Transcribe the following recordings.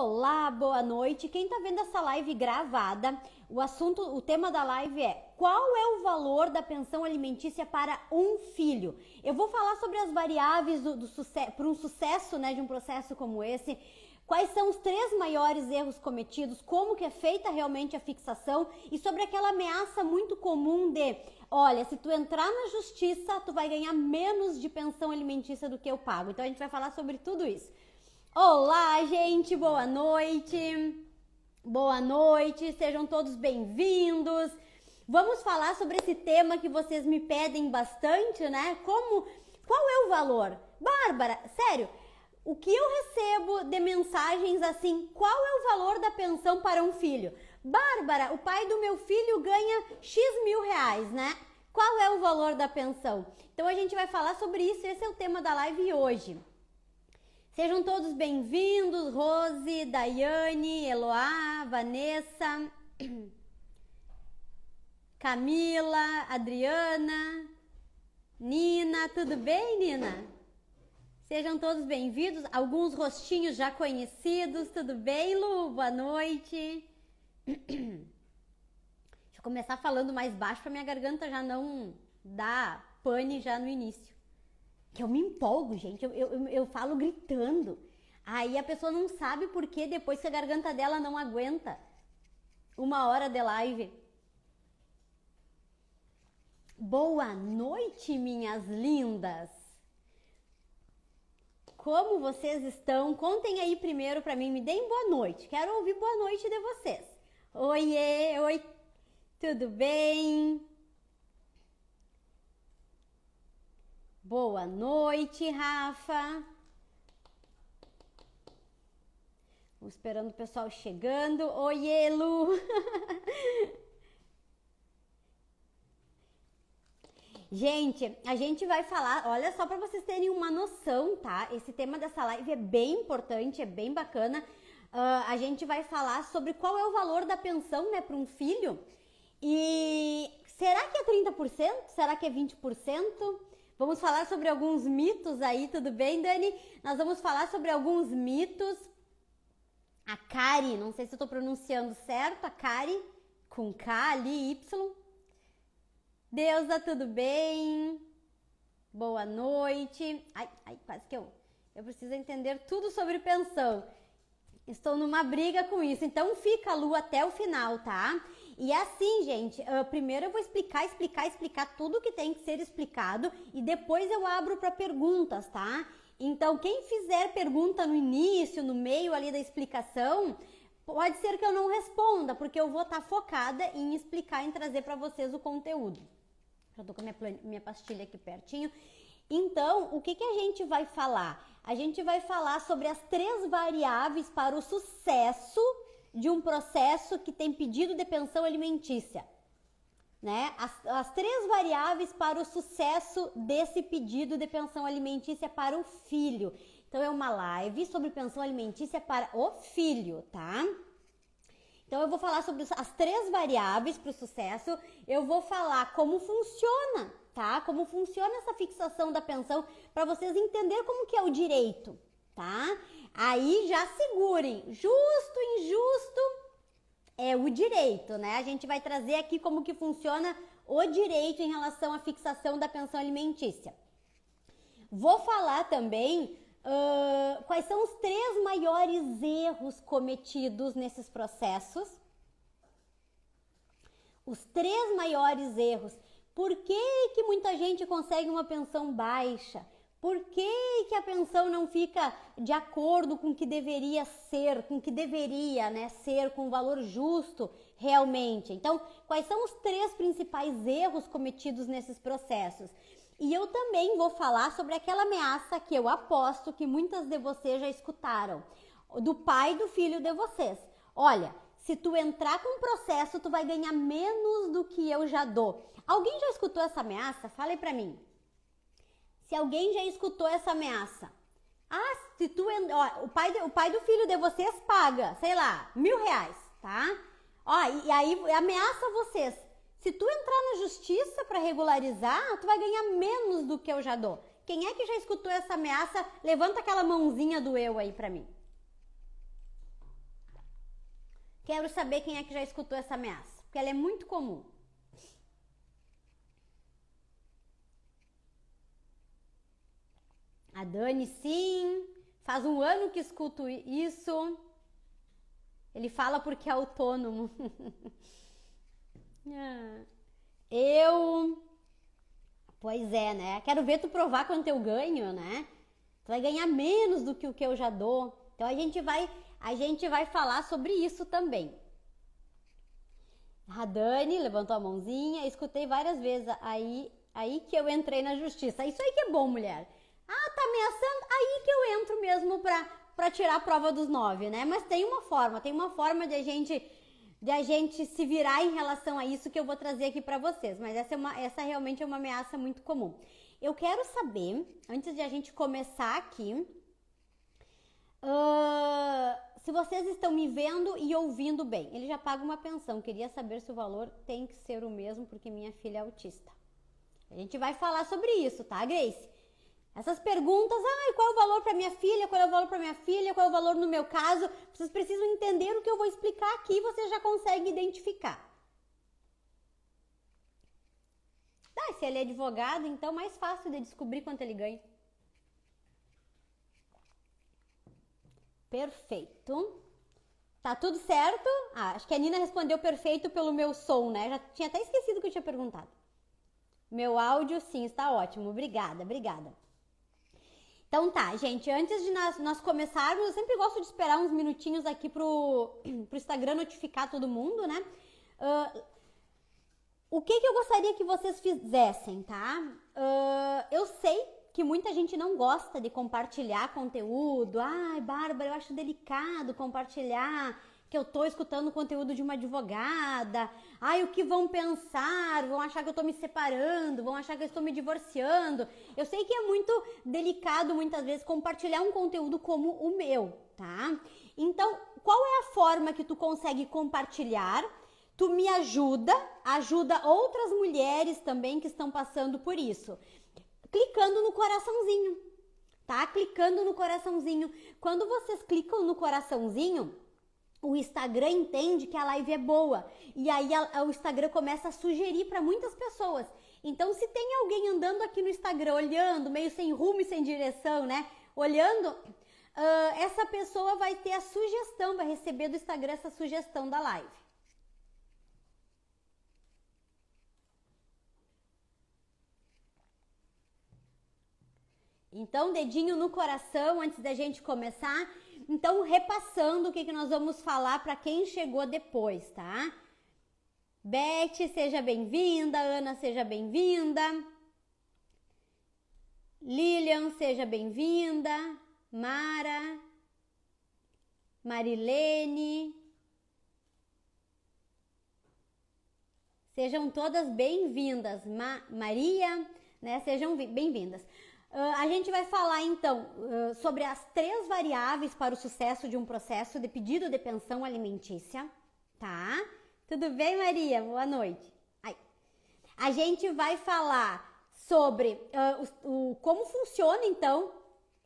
Olá, boa noite. Quem tá vendo essa live gravada, o tema da live é: qual é o valor da pensão alimentícia para um filho? Eu vou falar sobre as variáveis para um sucesso, né, de um processo como esse. Quais são os 3 maiores erros cometidos, como que é feita realmente a fixação e sobre aquela ameaça muito comum de, olha, se tu entrar na justiça, tu vai ganhar menos de pensão alimentícia do que eu pago. Então a gente vai falar sobre tudo isso. Olá, gente, boa noite. Boa noite, sejam todos bem-vindos. Vamos falar sobre esse tema que vocês me pedem bastante, né? Qual é o valor? Bárbara, sério, o que eu recebo de mensagens assim, qual é o valor da pensão para um filho? Bárbara, o pai do meu filho ganha X mil reais, né? Qual é o valor da pensão? Então a gente vai falar sobre isso, esse é o tema da live hoje. Sejam todos bem-vindos, Rose, Daiane, Eloá, Vanessa, Camila, Adriana, Nina, tudo bem, Nina? Sejam todos bem-vindos, alguns rostinhos já conhecidos, tudo bem, Lu? Boa noite. Deixa eu começar falando mais baixo para minha garganta já não dar pane já no início. Que eu me empolgo, gente, eu falo gritando. Aí a pessoa não sabe por que depois que a garganta dela não aguenta 1 hora de live. Boa noite, minhas lindas. Como vocês estão? Contem aí primeiro pra mim, me deem boa noite. Quero ouvir boa noite de vocês. Oiê, oi, tudo bem? Boa noite, Rafa. Vamos esperando o pessoal chegando. Oiê, Lu. Gente, a gente vai falar, olha só para vocês terem uma noção, tá? Esse tema dessa live é bem importante, é bem bacana. A gente vai falar sobre qual é o valor da pensão, né, para um filho. E será que é 30%? Será que é 20%? Vamos falar sobre alguns mitos aí, tudo bem, Dani? Nós vamos falar sobre alguns mitos. A Kari, não sei se eu tô pronunciando certo, a Kari, com K ali, Y. Deusa, tudo bem? Boa noite. Ai, quase que eu preciso entender tudo sobre pensão. Estou numa briga com isso, então fica, Lu, até o final, tá? E assim, gente, primeiro eu vou explicar tudo que tem que ser explicado e depois eu abro para perguntas, tá? Então, quem fizer pergunta no início, no meio ali da explicação, pode ser que eu não responda, porque eu vou estar focada em explicar, em trazer para vocês o conteúdo. Já tô com a minha pastilha aqui pertinho. Então, o que a gente vai falar? A gente vai falar sobre as 3 variáveis para o sucesso de um processo que tem pedido de pensão alimentícia, né? As 3 variáveis para o sucesso desse pedido de pensão alimentícia para o filho. Então, é uma live sobre pensão alimentícia para o filho, tá? Então, eu vou falar sobre as 3 variáveis para o sucesso, eu vou falar como funciona, tá? Como funciona essa fixação da pensão, para vocês entenderem como que é o direito, tá? Aí já segurem, justo, injusto, é o direito, né? A gente vai trazer aqui como que funciona o direito em relação à fixação da pensão alimentícia. Vou falar também quais são os 3 maiores erros cometidos nesses processos. Os 3 maiores erros. Por que muita gente consegue uma pensão baixa? Por que a pensão não fica de acordo com o que deveria ser, com o que deveria, né, ser, com o valor justo realmente? Então, quais são os 3 principais erros cometidos nesses processos? E eu também vou falar sobre aquela ameaça que eu aposto que muitas de vocês já escutaram, do pai do filho de vocês. Olha, se tu entrar com um processo, tu vai ganhar menos do que eu já dou. Alguém já escutou essa ameaça? Fala aí pra mim. Se alguém já escutou essa ameaça. Ah, se tu... Ó, o pai do filho de vocês paga, sei lá, R$1.000, tá? Ó, e aí ameaça vocês. Se tu entrar na justiça para regularizar, tu vai ganhar menos do que eu já dou. Quem é que já escutou essa ameaça? Levanta aquela mãozinha do eu aí pra mim. Quero saber quem é que já escutou essa ameaça, porque ela é muito comum. A Dani, sim. Faz um ano que escuto isso. Ele fala porque é autônomo. Eu... Pois é, né? Quero ver tu provar quanto eu ganho, né? Tu vai ganhar menos do que o que eu já dou. Então a gente vai falar sobre isso também. A Dani levantou a mãozinha, escutei várias vezes. Aí que eu entrei na justiça. Isso aí que é bom, mulher. Ah, tá ameaçando? Aí que eu entro mesmo pra tirar a prova dos 9, né? Mas tem uma forma de a gente se virar em relação a isso que eu vou trazer aqui pra vocês. Mas essa realmente é uma ameaça muito comum. Eu quero saber, antes de a gente começar aqui, se vocês estão me vendo e ouvindo bem. Ele já paga uma pensão. Queria saber se o valor tem que ser o mesmo porque minha filha é autista. A gente vai falar sobre isso, tá, Grace? Essas perguntas, qual é o valor para minha filha, qual é o valor para minha filha, qual é o valor no meu caso, vocês precisam entender o que eu vou explicar aqui, vocês já conseguem identificar. Se ele é advogado, então mais fácil de descobrir quanto ele ganha. Perfeito. Tá tudo certo? Acho que a Nina respondeu perfeito pelo meu som, né? Já tinha até esquecido que eu tinha perguntado. Meu áudio, sim, está ótimo. Obrigada. Então tá, gente, antes de nós começarmos, eu sempre gosto de esperar uns minutinhos aqui pro Instagram notificar todo mundo, né? O que eu gostaria que vocês fizessem, tá? Eu sei que muita gente não gosta de compartilhar conteúdo. Ai, Bárbara, eu acho delicado compartilhar que eu tô escutando conteúdo de uma advogada. Ai, o que vão pensar? Vão achar que eu tô me separando, vão achar que eu estou me divorciando. Eu sei que é muito delicado muitas vezes compartilhar um conteúdo como o meu, tá? Então, qual é a forma que tu consegue compartilhar? Tu me ajuda outras mulheres também que estão passando por isso. Clicando no coraçãozinho, tá? Clicando no coraçãozinho. Quando vocês clicam no coraçãozinho, o Instagram entende que a live é boa. E aí o Instagram começa a sugerir para muitas pessoas. Então, se tem alguém andando aqui no Instagram, olhando, meio sem rumo e sem direção, né? Olhando, essa pessoa vai ter a sugestão, vai receber do Instagram essa sugestão da live. Então, dedinho no coração antes da gente começar. Então, repassando o que nós vamos falar para quem chegou depois, tá? Beth, seja bem-vinda. Ana, seja bem-vinda. Lilian, seja bem-vinda. Mara. Marilene. Sejam todas bem-vindas. Maria, né? Sejam bem-vindas. A gente vai falar então sobre as 3 variáveis para o sucesso de um processo de pedido de pensão alimentícia, tá? Tudo bem, Maria? Boa noite. A gente vai falar sobre como funciona então.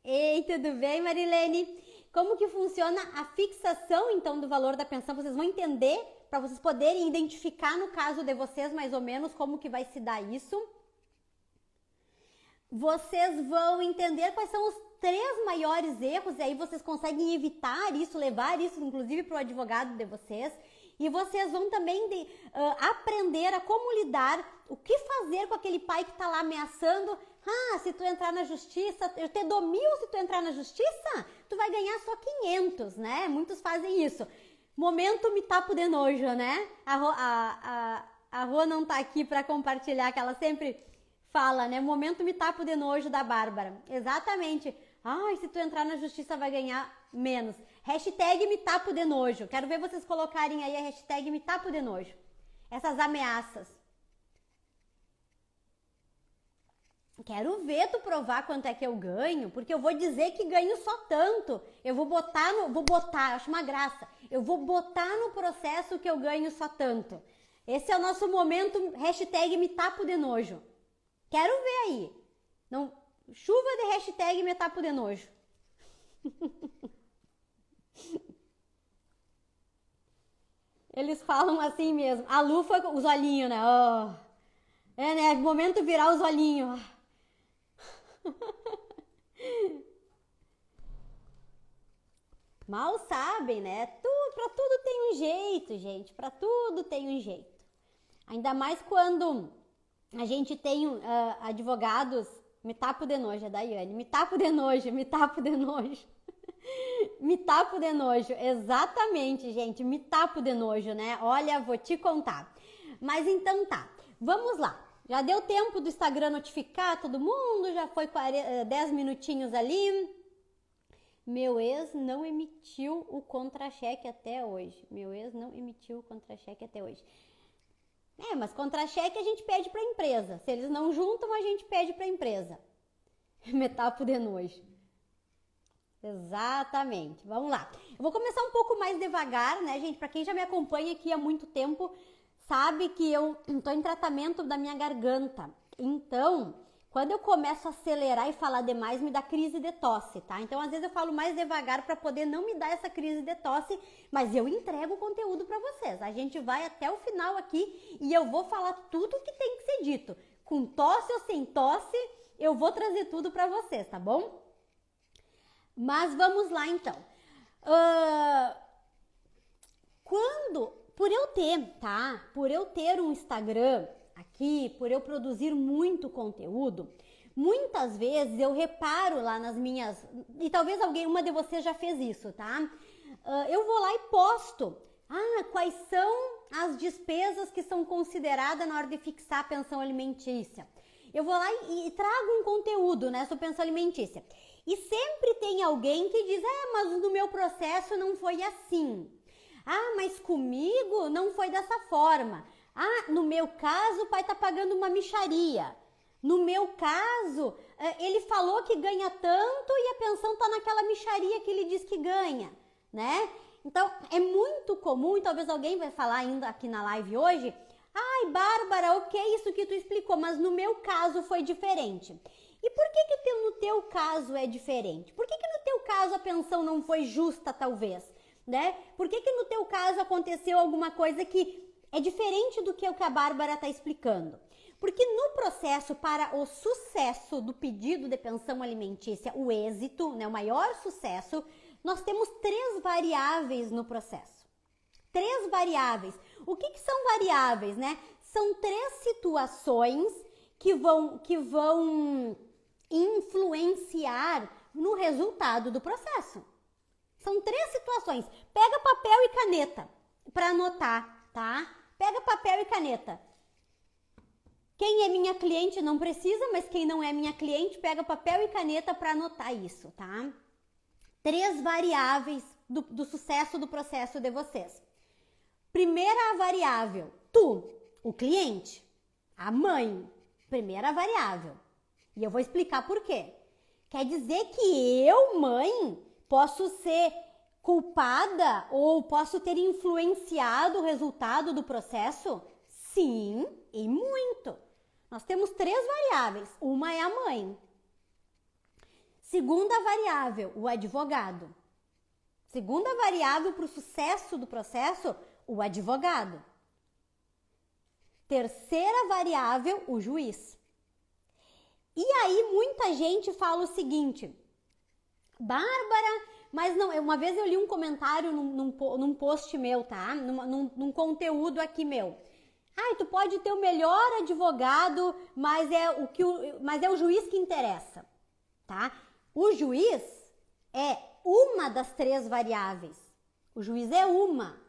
Ei, tudo bem, Marilene? Como que funciona a fixação então do valor da pensão? Vocês vão entender para vocês poderem identificar no caso de vocês mais ou menos como que vai se dar isso. Vocês vão entender quais são os 3 maiores erros e aí vocês conseguem evitar isso, levar isso inclusive para o advogado de vocês. E vocês vão também aprender a como lidar, o que fazer com aquele pai que está lá ameaçando. Se tu entrar na justiça, eu te dou 1.000 se tu entrar na justiça, tu vai ganhar só 500, né? Muitos fazem isso. Momento me tapo de nojo, né? A Rô não tá aqui para compartilhar, que ela sempre fala, né? Momento me tapo de nojo da Bárbara. Exatamente. Se tu entrar na justiça vai ganhar menos. Hashtag me tapo de nojo. Quero ver vocês colocarem aí a hashtag me tapo de nojo. Essas ameaças. Quero ver tu provar quanto é que eu ganho, porque eu vou dizer que ganho só tanto. Eu vou botar, acho uma graça. Eu vou botar no processo que eu ganho só tanto. Esse é o nosso momento, hashtag me tapo de nojo. Quero ver aí. Não, chuva de hashtag me tapo de nojo. . eles falam assim mesmo. A Lu foi com os olhinhos, né? Oh. É, né? Momento virar os olhinhos. Mal sabem, né? Pra tudo tem um jeito, gente. Pra tudo tem um jeito. Ainda mais quando a gente tem advogados. Me tapo de nojo, é Daiane. Me tapo de nojo, me tapo de nojo. Me tapo de nojo, exatamente, gente. Me tapo de nojo, né? Olha, vou te contar. Mas então tá, vamos lá. Já deu tempo do Instagram notificar todo mundo? Já foi 10 minutinhos ali. Meu ex não emitiu o contra-cheque até hoje. Meu ex não emitiu o contra-cheque até hoje. É, mas contra-cheque a gente pede pra empresa. Se eles não juntam, a gente pede pra empresa. Me tapo de nojo. Exatamente. Vamos lá. Eu vou começar um pouco mais devagar, né, gente? Pra quem já me acompanha aqui há muito tempo, sabe que eu tô em tratamento da minha garganta. Então, quando eu começo a acelerar e falar demais, me dá crise de tosse, tá? Então, às vezes eu falo mais devagar pra poder não me dar essa crise de tosse, mas eu entrego o conteúdo pra vocês. A gente vai até o final aqui e eu vou falar tudo que tem que ser dito. Com tosse ou sem tosse, eu vou trazer tudo pra vocês, tá bom? Mas vamos lá então. Por eu ter, tá? Por eu ter um Instagram aqui, por eu produzir muito conteúdo, muitas vezes eu reparo lá nas minhas, e talvez uma de vocês já fez isso, tá? Eu vou lá e posto. Quais são as despesas que são consideradas na hora de fixar a pensão alimentícia? Eu vou lá e trago um conteúdo, né, sobre pensão alimentícia. E sempre tem alguém que diz, mas no meu processo não foi assim. Mas comigo não foi dessa forma. No meu caso o pai tá pagando uma mixaria. No meu caso, ele falou que ganha tanto e a pensão tá naquela mixaria que ele diz que ganha, né? Então, é muito comum, e talvez alguém vai falar ainda aqui na live hoje, Bárbara, ok, isso que tu explicou, mas no meu caso foi diferente. E por que no teu caso é diferente? Por que no teu caso a pensão não foi justa, talvez? Né? Por que no teu caso aconteceu alguma coisa que é diferente do que o que a Bárbara está explicando? Porque no processo para o sucesso do pedido de pensão alimentícia, o êxito, né, o maior sucesso, nós temos 3 variáveis no processo. 3 variáveis. O que são variáveis, né? São 3 situações que vão influenciar no resultado do processo. São 3 situações. Pega papel e caneta para anotar, tá? Pega papel e caneta. Quem é minha cliente não precisa, mas quem não é minha cliente, pega papel e caneta para anotar isso, tá? 3 variáveis do sucesso do processo de vocês. Primeira variável, tu, o cliente, a mãe. Primeira variável. E eu vou explicar por quê. Quer dizer que eu, mãe, posso ser culpada ou posso ter influenciado o resultado do processo? Sim, e muito. Nós temos 3 variáveis. Uma é a mãe. Segunda variável, o advogado. Segunda variável para o sucesso do processo, o advogado. Terceira variável, o juiz. E aí muita gente fala o seguinte, Bárbara, mas não, uma vez eu li um comentário num post meu, tá? Num conteúdo aqui meu. Tu pode ter o melhor advogado, mas é o juiz que interessa, tá? O juiz é uma das 3 variáveis. O juiz é uma.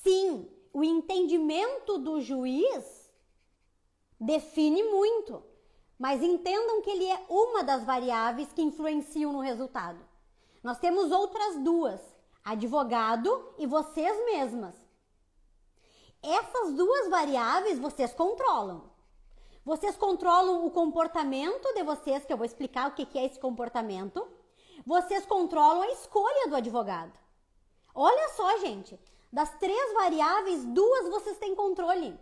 Sim, o entendimento do juiz define muito, mas entendam que ele é uma das variáveis que influenciam no resultado. Nós temos outras 2, advogado e vocês mesmas. Essas 2 variáveis vocês controlam. Vocês controlam o comportamento de vocês, que eu vou explicar o que é esse comportamento. Vocês controlam a escolha do advogado. Olha só, gente, das 3 variáveis, 2 vocês têm controle.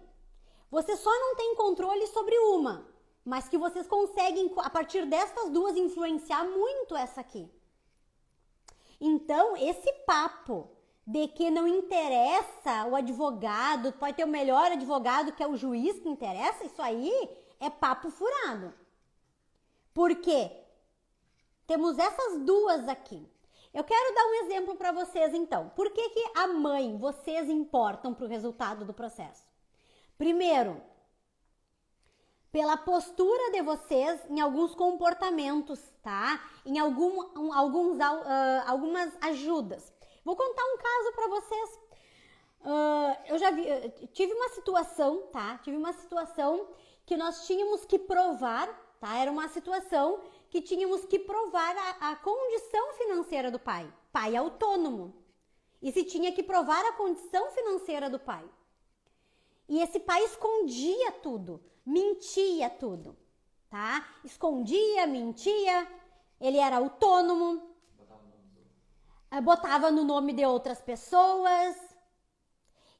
Vocês só não têm controle sobre uma, mas que vocês conseguem, a partir destas 2, influenciar muito essa aqui. Então, esse papo de que não interessa o advogado, pode ter o melhor advogado que é o juiz que interessa, isso aí é papo furado. Por quê? Temos essas duas aqui. Eu quero dar um exemplo para vocês então. Por que que a mãe, vocês importam para o resultado do processo? Primeiro, pela postura de vocês em alguns comportamentos, tá? Em algumas ajudas. Vou contar um caso para vocês. Tive uma situação, tá? Tive uma situação que nós tínhamos que provar, tá? Era uma situação que tínhamos que provar a condição financeira do pai. Pai autônomo. E se tinha que provar a condição financeira do pai. E esse pai escondia tudo, mentia tudo, tá? Escondia, mentia, ele era autônomo, botava no nome de outras pessoas.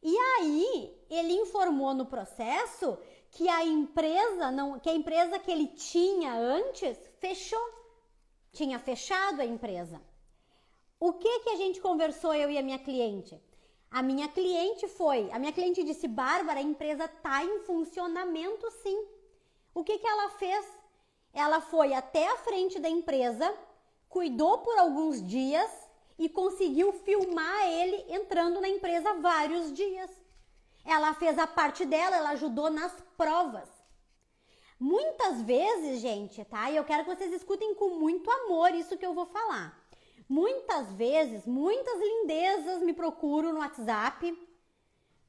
E aí, ele informou no processo que a empresa que ele tinha antes fechou. Tinha fechado a empresa. O que a gente conversou, eu e a minha cliente? A minha cliente disse, Bárbara, a empresa tá em funcionamento sim. O que ela fez? Ela foi até a frente da empresa, cuidou por alguns dias e conseguiu filmar ele entrando na empresa vários dias. Ela fez a parte dela, ela ajudou nas provas. Muitas vezes, gente, tá? E eu quero que vocês escutem com muito amor isso que eu vou falar. Muitas vezes, muitas lindezas me procuram no WhatsApp,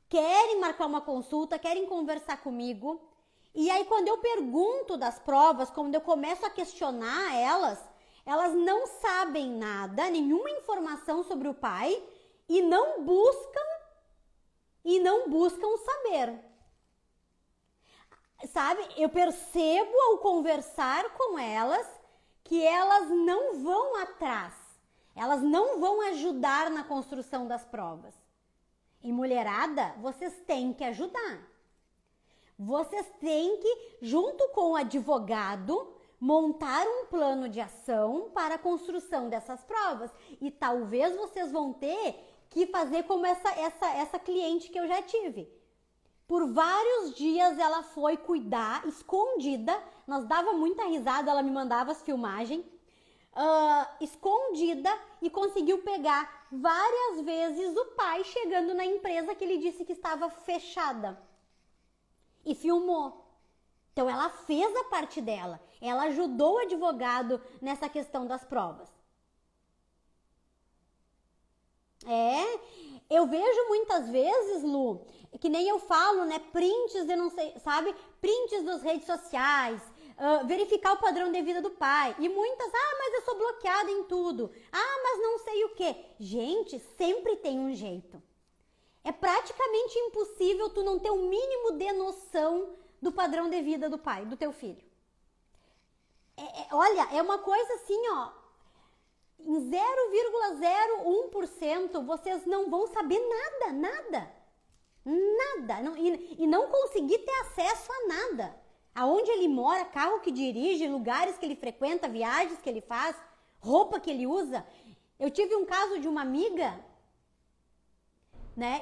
querem marcar uma consulta, querem conversar comigo. E aí, quando eu pergunto das provas, quando eu começo a questionar elas não sabem nada, nenhuma informação sobre o pai e não buscam saber. Sabe, eu percebo ao conversar com elas que elas não vão atrás, elas não vão ajudar na construção das provas. E mulherada, vocês têm que ajudar. Vocês têm que, junto com o advogado, montar um plano de ação para a construção dessas provas. E talvez vocês vão ter que fazer como essa cliente que eu já tive. Por vários dias ela foi cuidar, escondida, nós dava muita risada, ela me mandava as filmagens, escondida, e conseguiu pegar várias vezes o pai chegando na empresa que ele disse que estava fechada. E filmou. Então ela fez a parte dela, ela ajudou o advogado nessa questão das provas. Eu vejo muitas vezes, Lu, que nem eu falo, né, prints de não sei, sabe, prints das redes sociais, verificar o padrão de vida do pai, e muitas, mas eu sou bloqueada em tudo, mas não sei o que. Gente, sempre tem um jeito. É praticamente impossível tu não ter o mínimo de noção do padrão de vida do pai, do teu filho. Olha, é uma coisa assim, ó, em 0,01% vocês não vão saber nada. E não conseguir ter acesso a nada. Aonde ele mora, carro que dirige, lugares que ele frequenta, viagens que ele faz, roupa que ele usa. Eu tive um caso de uma amiga, né?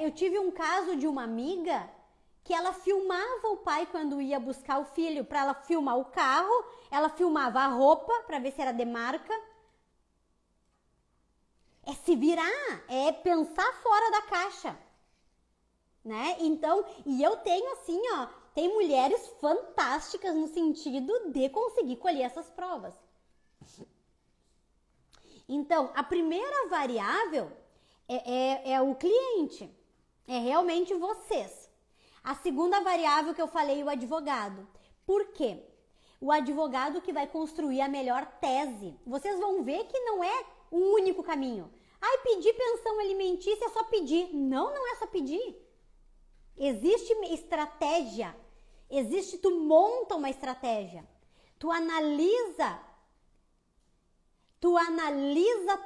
Que ela filmava o pai quando ia buscar o filho. Para ela filmar o carro, ela filmava a roupa para ver se era de marca. É se virar, é pensar fora da caixa, né? Então, e eu tenho assim, ó, tem mulheres fantásticas no sentido de conseguir colher essas provas. Então, a primeira variável é o cliente, é realmente vocês. A segunda variável que eu falei, o advogado. Por quê? O advogado que vai construir a melhor tese. Vocês vão ver que não é o único caminho. Pedir pensão alimentícia é só pedir. Não é só pedir. Existe estratégia. Tu monta uma estratégia. Tu analisa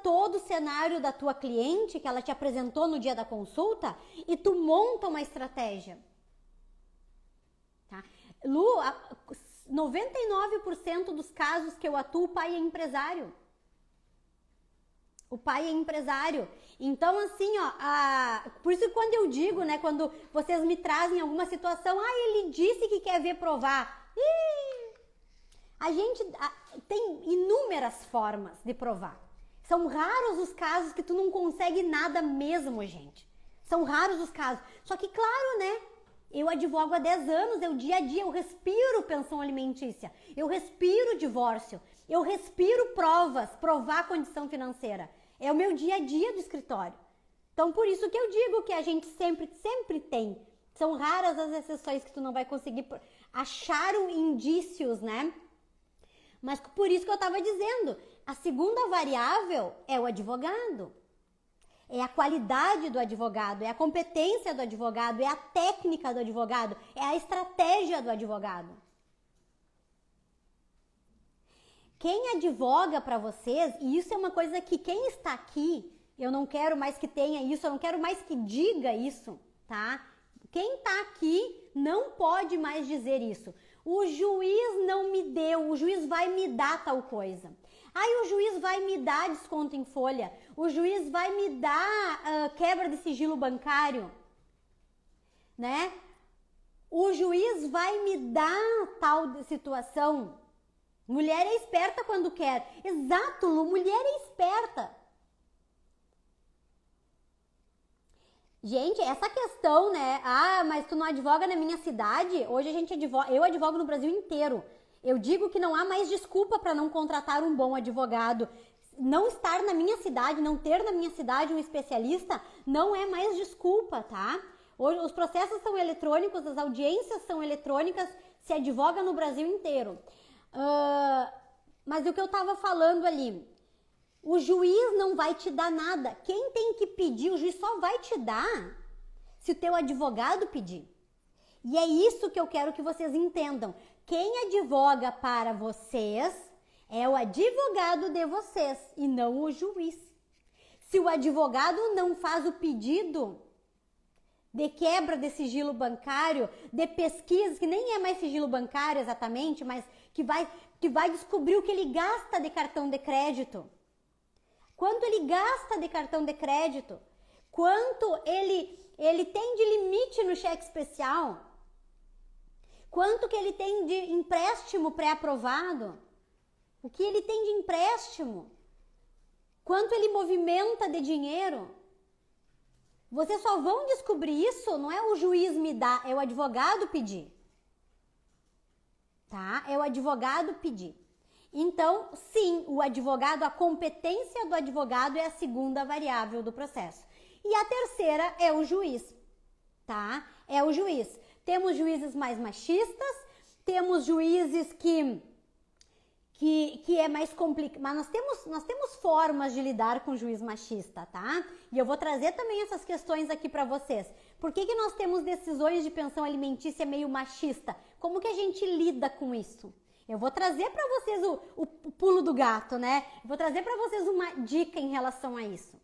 todo o cenário da tua cliente que ela te apresentou no dia da consulta e tu monta uma estratégia. Tá? Lu, 99% dos casos que eu atuo, o pai é empresário. O pai é empresário. Então, assim, ó, por isso que quando eu digo, né, quando vocês me trazem alguma situação, ele disse que quer ver provar. A gente tem inúmeras formas de provar. São raros os casos que tu não consegue nada mesmo, gente. São raros os casos. Só que, claro, né, eu advogo há 10 anos, dia a dia, eu respiro pensão alimentícia, eu respiro divórcio, eu respiro provar a condição financeira. É o meu dia a dia do escritório. Então, por isso que eu digo que a gente sempre tem. São raras as exceções que tu não vai conseguir achar indícios, né? Mas por isso que eu estava dizendo, a segunda variável é o advogado. É a qualidade do advogado, é a competência do advogado, é a técnica do advogado, é a estratégia do advogado. Quem advoga para vocês, e isso é uma coisa que quem está aqui, eu não quero mais que tenha isso, eu não quero mais que diga isso, tá? Quem está aqui não pode mais dizer isso. O juiz não me deu, o juiz vai me dar tal coisa. Aí o juiz vai me dar desconto em folha, o juiz vai me dar quebra de sigilo bancário, né? O juiz vai me dar tal situação. Mulher é esperta quando quer. Exato, Lu, mulher é esperta. Gente, essa questão, né? Mas tu não advoga na minha cidade? Hoje eu advogo no Brasil inteiro. Eu digo que não há mais desculpa para não contratar um bom advogado. Não estar na minha cidade, não ter na minha cidade um especialista, não é mais desculpa, tá? Hoje os processos são eletrônicos, as audiências são eletrônicas, se advoga no Brasil inteiro. Mas o que eu tava falando ali, o juiz não vai te dar nada. Quem tem que pedir, o juiz só vai te dar se o teu advogado pedir. E é isso que eu quero que vocês entendam. Quem advoga para vocês é o advogado de vocês e não o juiz. Se o advogado não faz o pedido de quebra de sigilo bancário, de pesquisas, que nem é mais sigilo bancário exatamente, mas que vai descobrir o que ele gasta de cartão de crédito. Quanto ele gasta de cartão de crédito? Quanto ele tem de limite no cheque especial? Quanto que ele tem de empréstimo pré-aprovado? O que ele tem de empréstimo? Quanto ele movimenta de dinheiro? Vocês só vão descobrir isso, não é o juiz me dar, é o advogado pedir. Tá? É o advogado pedir. Então, sim, o advogado, a competência do advogado é a segunda variável do processo. E a terceira é o juiz, tá? É o juiz. Temos juízes mais machistas, temos juízes que é mais complicado, mas nós temos formas de lidar com o juiz machista, tá? E eu vou trazer também essas questões aqui para vocês. Por que nós temos decisões de pensão alimentícia meio machista? Como que a gente lida com isso? Eu vou trazer para vocês o pulo do gato, né? Eu vou trazer para vocês uma dica em relação a isso.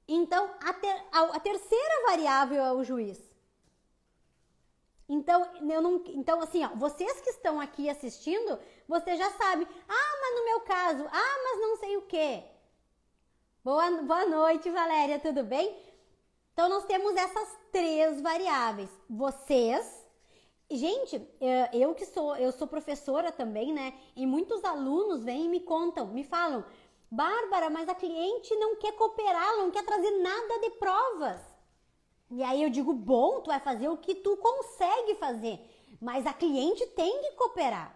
Então, a terceira variável é o juiz. Então, assim, ó, vocês que estão aqui assistindo, você já sabe. Mas no meu caso, mas não sei o quê. Boa noite, Valéria, tudo bem? Então, nós temos essas 3 variáveis. Vocês, gente, eu sou professora também, né? E muitos alunos vêm e me contam, me falam, Bárbara, mas a cliente não quer cooperar, não quer trazer nada de provas. E aí eu digo, bom, tu vai fazer o que tu consegue fazer, mas a cliente tem que cooperar.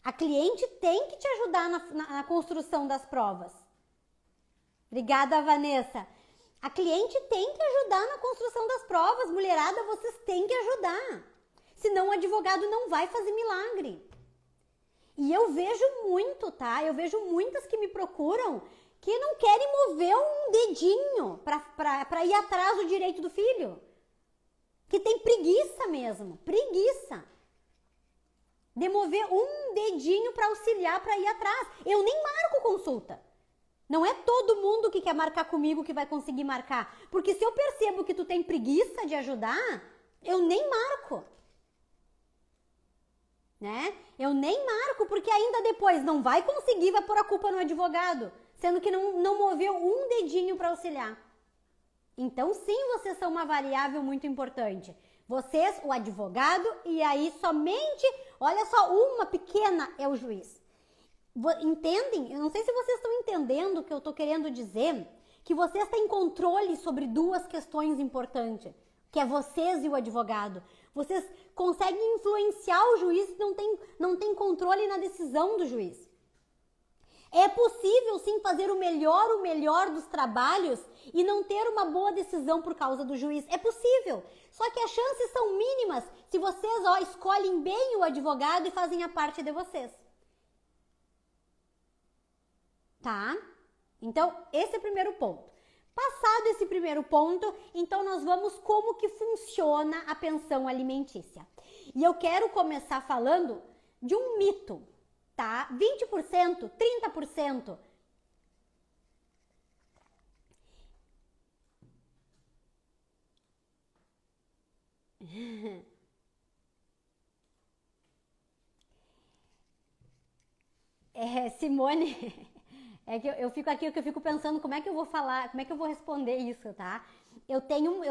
A cliente tem que te ajudar na construção das provas. Obrigada, Vanessa. A cliente tem que ajudar na construção das provas. Mulherada, vocês têm que ajudar. Senão o advogado não vai fazer milagre. E eu vejo muito, tá? Eu vejo muitas que me procuram que não querem mover um dedinho para ir atrás do direito do filho. Que tem preguiça mesmo, preguiça. De mover um dedinho para auxiliar, para ir atrás. Eu nem marco consulta. Não é todo mundo que quer marcar comigo que vai conseguir marcar. Porque se eu percebo que tu tem preguiça de ajudar, eu nem marco. Né? Eu nem marco, porque ainda depois não vai conseguir, vai pôr a culpa no advogado. sendo que não moveu um dedinho para auxiliar. Então, sim, vocês são uma variável muito importante. Vocês, o advogado, e aí somente, olha só, uma pequena é o juiz. Entendem? Eu não sei se vocês estão entendendo o que eu estou querendo dizer, que vocês têm controle sobre duas questões importantes, que é vocês e o advogado. Vocês conseguem influenciar o juiz e não tem controle na decisão do juiz. É possível, sim, fazer o melhor dos trabalhos e não ter uma boa decisão por causa do juiz. É possível. Só que as chances são mínimas se vocês escolhem bem o advogado e fazem a parte de vocês. Tá? Então, esse é o primeiro ponto. Passado esse primeiro ponto, então nós vamos como que funciona a pensão alimentícia. E eu quero começar falando de um mito, tá? 20%, 30%. Simone, é que eu fico aqui, que eu fico pensando como é que eu vou falar, como é que eu vou responder isso, tá? Eu tenho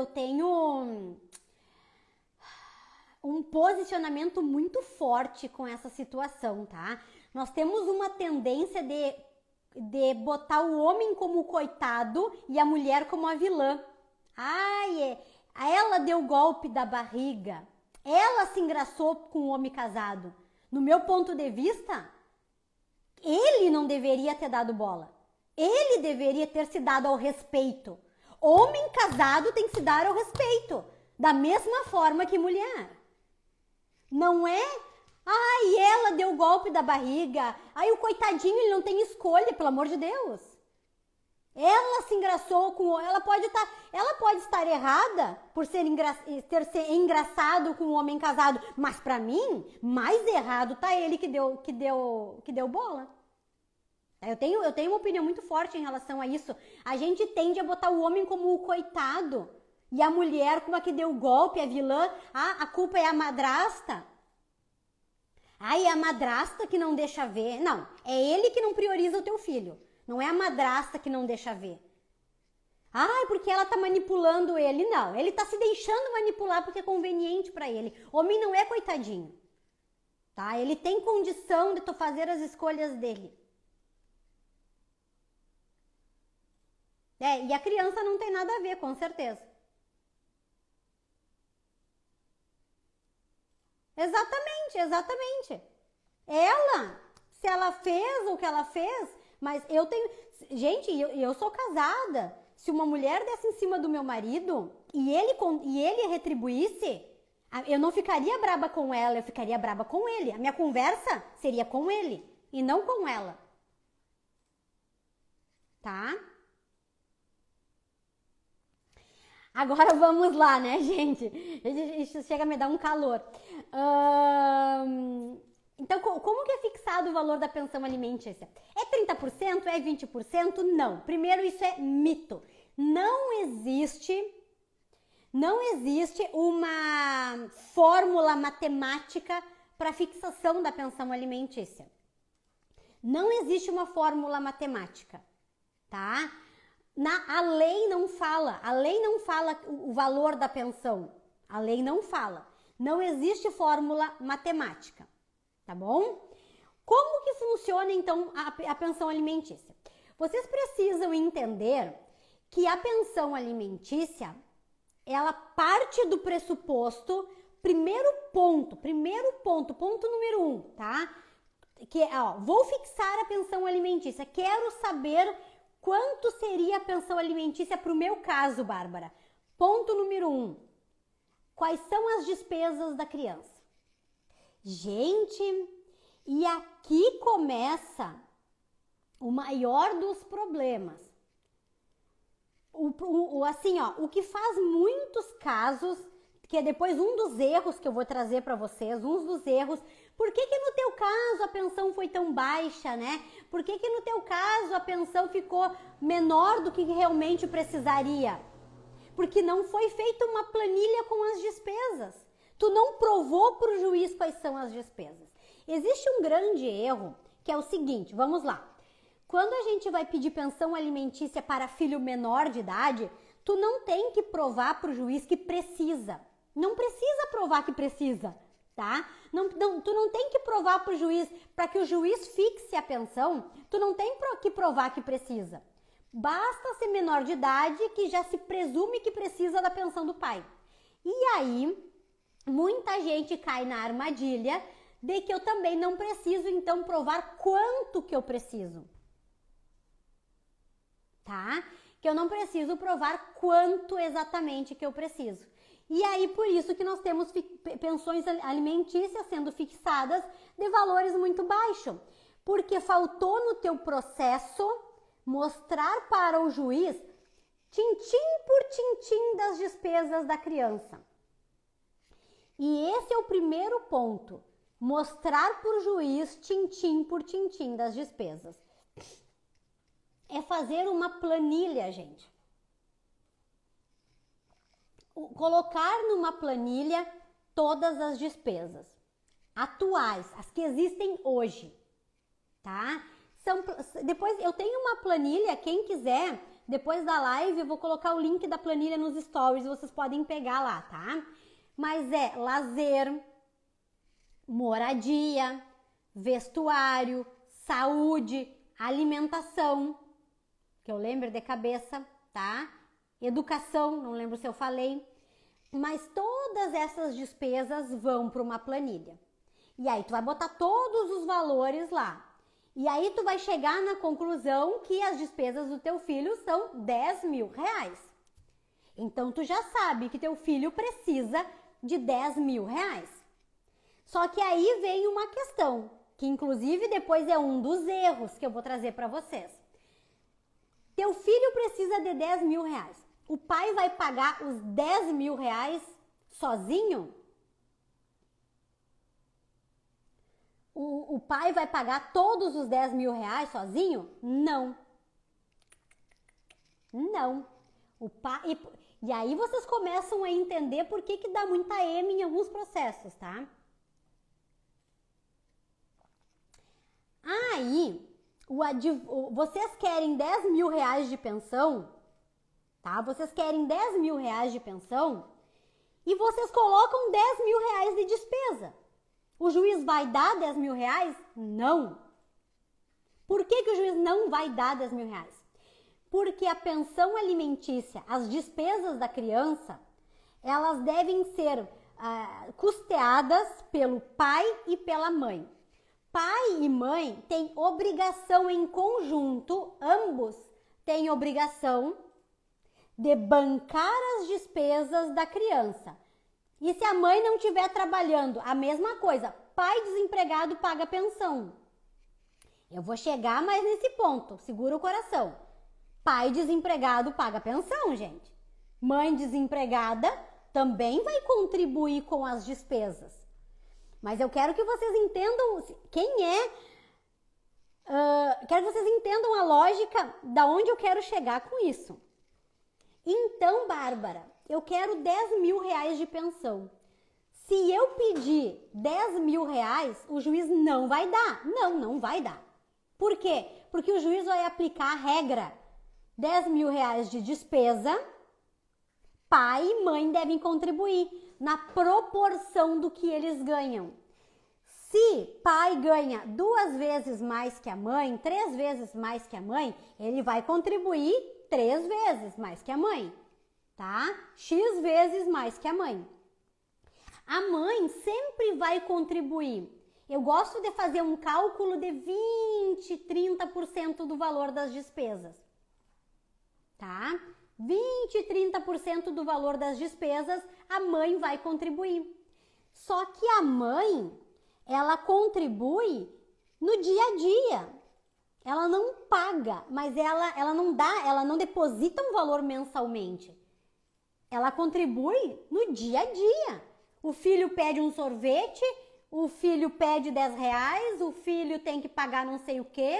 um posicionamento muito forte com essa situação, tá? Nós temos uma tendência de botar o homem como coitado e a mulher como a vilã. Ela deu o golpe da barriga, ela se engraçou com o homem casado. No meu ponto de vista, ele não deveria ter dado bola. Ele deveria ter se dado ao respeito. Homem casado tem que se dar ao respeito, da mesma forma que mulher. Não é, ela deu o golpe da barriga, o coitadinho, ele não tem escolha, pelo amor de Deus. Ela se engraçou com, ela pode estar errada por ter se engraçado com um homem casado, mas pra mim, mais errado tá ele que deu bola. Eu tenho uma opinião muito forte em relação a isso. A gente tende a botar o homem como o coitado e a mulher como a que deu o golpe, a vilã. A culpa é a madrasta. É a madrasta que não deixa ver. Não, é ele que não prioriza o teu filho. Não é a madrasta que não deixa ver. Porque ela tá manipulando ele. Não, ele tá se deixando manipular porque é conveniente pra ele. Homem não é coitadinho. Tá? Ele tem condição de fazer as escolhas dele. E a criança não tem nada a ver, com certeza. Exatamente. Se ela fez o que ela fez, mas eu tenho... Gente, eu sou casada. Se uma mulher desse em cima do meu marido e ele retribuísse, eu não ficaria braba com ela, eu ficaria braba com ele. A minha conversa seria com ele e não com ela. Tá? Agora vamos lá, né, gente? Isso chega a me dar um calor. Então, como que é fixado o valor da pensão alimentícia? É 30%? É 20%? Não. Primeiro, isso é mito. Não existe uma fórmula matemática para fixação da pensão alimentícia. Não existe uma fórmula matemática, tá? A lei não fala o valor da pensão. A lei não fala. Não existe fórmula matemática, tá bom? Como que funciona, então, a pensão alimentícia? Vocês precisam entender que a pensão alimentícia, ela parte do pressuposto, ponto número 1, tá? Que é, vou fixar a pensão alimentícia, quero saber quanto seria a pensão alimentícia para o meu caso, Bárbara? Ponto número 1. Quais são as despesas da criança? Gente, e aqui começa o maior dos problemas. O que faz muitos casos, que é depois um dos erros que eu vou trazer para vocês, por que no teu caso a pensão foi tão baixa, né? Por que no teu caso a pensão ficou menor do que realmente precisaria? Porque não foi feita uma planilha com as despesas. Tu não provou para o juiz quais são as despesas. Existe um grande erro, que é o seguinte, vamos lá. quando a gente vai pedir pensão alimentícia para filho menor de idade, tu não tem que provar para o juiz que precisa. Não precisa provar que precisa, tá? Tu não tem que provar para o juiz, para que o juiz fixe a pensão, tu não tem que provar que precisa. Basta ser menor de idade que já se presume que precisa da pensão do pai. E aí, muita gente cai na armadilha de que eu também não preciso, então, provar quanto que eu preciso. Tá? Que eu não preciso provar quanto exatamente que eu preciso. E aí, por isso que nós temos pensões alimentícias sendo fixadas de valores muito baixos. Porque faltou no teu processo mostrar para o juiz tintim por tintim das despesas da criança. E esse é o primeiro ponto. Mostrar para o juiz tintim por tintim das despesas. É fazer uma planilha, gente. Colocar numa planilha todas as despesas atuais, as que existem hoje, tá? Depois eu tenho uma planilha, quem quiser, depois da live eu vou colocar o link da planilha nos stories, vocês podem pegar lá, tá? Mas é lazer, moradia, vestuário, saúde, alimentação, que eu lembro de cabeça, tá? Educação, não lembro se eu falei, mas todas essas despesas vão para uma planilha. E aí tu vai botar todos os valores lá. E aí tu vai chegar na conclusão que as despesas do teu filho são 10 mil reais. Então tu já sabe que teu filho precisa de 10 mil reais. Só que aí vem uma questão, que inclusive depois é um dos erros que eu vou trazer para vocês. Teu filho precisa de 10 mil reais. O pai vai pagar os 10 mil reais sozinho? O pai vai pagar todos os 10 mil reais sozinho? Não. Não. E aí vocês começam a entender por que dá muita M em alguns processos, tá? Aí, vocês querem 10 mil reais de pensão, tá? Vocês querem 10 mil reais de pensão e vocês colocam 10 mil reais de despesa. O juiz vai dar 10 mil reais? Não. Por que o juiz não vai dar 10 mil reais? Porque a pensão alimentícia, as despesas da criança, elas devem ser custeadas pelo pai e pela mãe. Pai e mãe têm obrigação em conjunto, ambos têm obrigação de bancar as despesas da criança. E se a mãe não estiver trabalhando, a mesma coisa, pai desempregado paga pensão. Eu vou chegar mais nesse ponto, segura o coração. Pai desempregado paga pensão, gente. Mãe desempregada também vai contribuir com as despesas. Mas eu quero que vocês entendam quero que vocês entendam a lógica da onde eu quero chegar com isso. Então, Bárbara, eu quero 10 mil reais de pensão. Se eu pedir 10 mil reais, o juiz não vai dar. Não vai dar. Por quê? Porque o juiz vai aplicar a regra. 10 mil reais de despesa, pai e mãe devem contribuir na proporção do que eles ganham. Se pai ganha 2 vezes mais que a mãe, 3 vezes mais que a mãe, ele vai contribuir 3 vezes mais que a mãe, tá? X vezes mais que a mãe. A mãe sempre vai contribuir. Eu gosto de fazer um cálculo de 20, 30% do valor das despesas, tá? 20, 30% do valor das despesas a mãe vai contribuir. Só que a mãe, ela contribui no dia a dia. Ela não paga, mas ela não deposita um valor mensalmente. Ela contribui no dia a dia. O filho pede um sorvete, o filho pede 10 reais, o filho tem que pagar não sei o quê.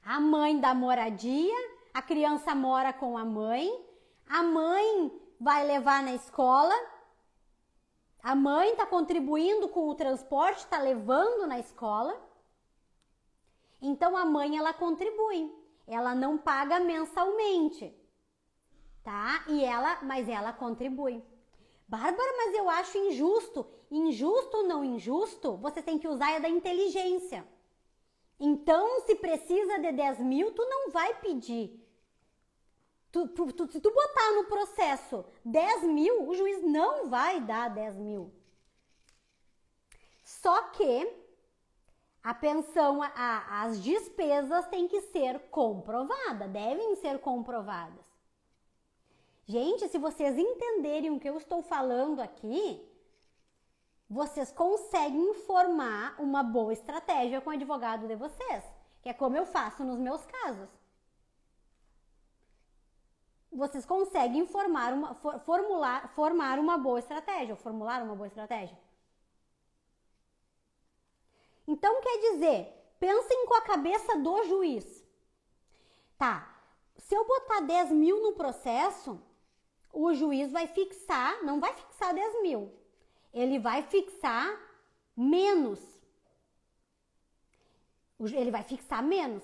A mãe dá moradia, a criança mora com a mãe vai levar na escola, a mãe está contribuindo com o transporte, está levando na escola. Então a mãe ela contribui, ela não paga mensalmente, tá? Mas ela contribui. Bárbara, mas eu acho injusto. Injusto ou não injusto, você tem que usar da inteligência. Então, se precisa de 10 mil, tu não vai pedir. Se tu botar no processo 10 mil, o juiz não vai dar 10 mil. Só que a pensão, as despesas têm que ser comprovadas, devem ser comprovadas. Gente, se vocês entenderem o que eu estou falando aqui, vocês conseguem formar uma boa estratégia com o advogado de vocês, que é como eu faço nos meus casos. Vocês conseguem formar uma boa estratégia, formular uma boa estratégia. Então, quer dizer, pensem com a cabeça do juiz. Tá, se eu botar 10 mil no processo, o juiz vai fixar, não vai fixar 10 mil, ele vai fixar menos. Ele vai fixar menos.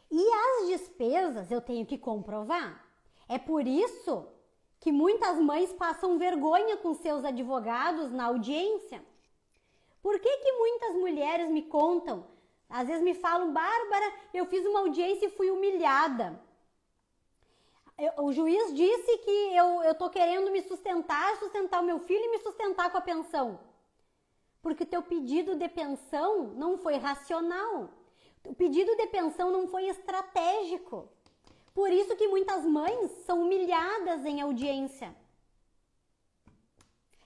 E as despesas eu tenho que comprovar. É por isso que muitas mães passam vergonha com seus advogados na audiência. Por que muitas mulheres me contam, às vezes me falam, Bárbara, eu fiz uma audiência e fui humilhada. O juiz disse que eu tô querendo me sustentar o meu filho e me sustentar com a pensão. Porque teu pedido de pensão não foi racional. O pedido de pensão não foi estratégico. Por isso que muitas mães são humilhadas em audiência.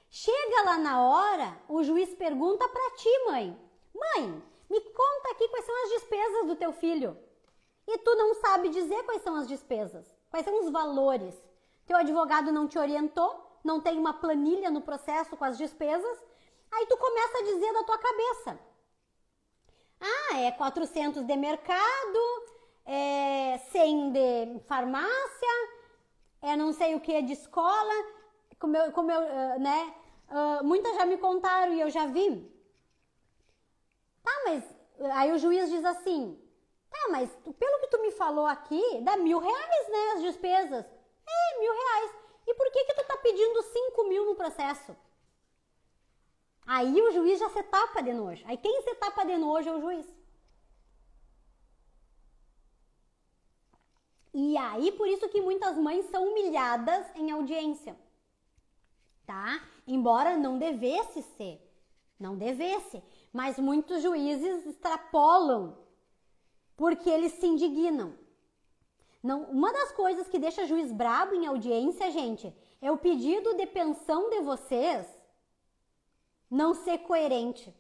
Chega lá na hora, o juiz pergunta para ti, mãe. Mãe, me conta aqui quais são as despesas do teu filho. E tu não sabe dizer quais são as despesas, quais são os valores. Teu advogado não te orientou, não tem uma planilha no processo com as despesas. Aí tu começa a dizer da tua cabeça. Ah, é 400 de mercado, é 100 de farmácia, é não sei o que de escola, muitas já me contaram e eu já vi. Tá, mas aí o juiz diz assim, tá, mas pelo que tu me falou aqui, dá R$1.000, né, as despesas. É, R$1.000. E por que tu tá pedindo 5 mil no processo? Aí o juiz já se tapa de nojo. Aí quem se tapa de nojo é o juiz. E aí, por isso que muitas mães são humilhadas em audiência. Tá? Embora não devesse ser. Não devesse. Mas muitos juízes extrapolam porque eles se indignam. Não, uma das coisas que deixa juiz brabo em audiência, gente, é o pedido de pensão de vocês não ser coerente.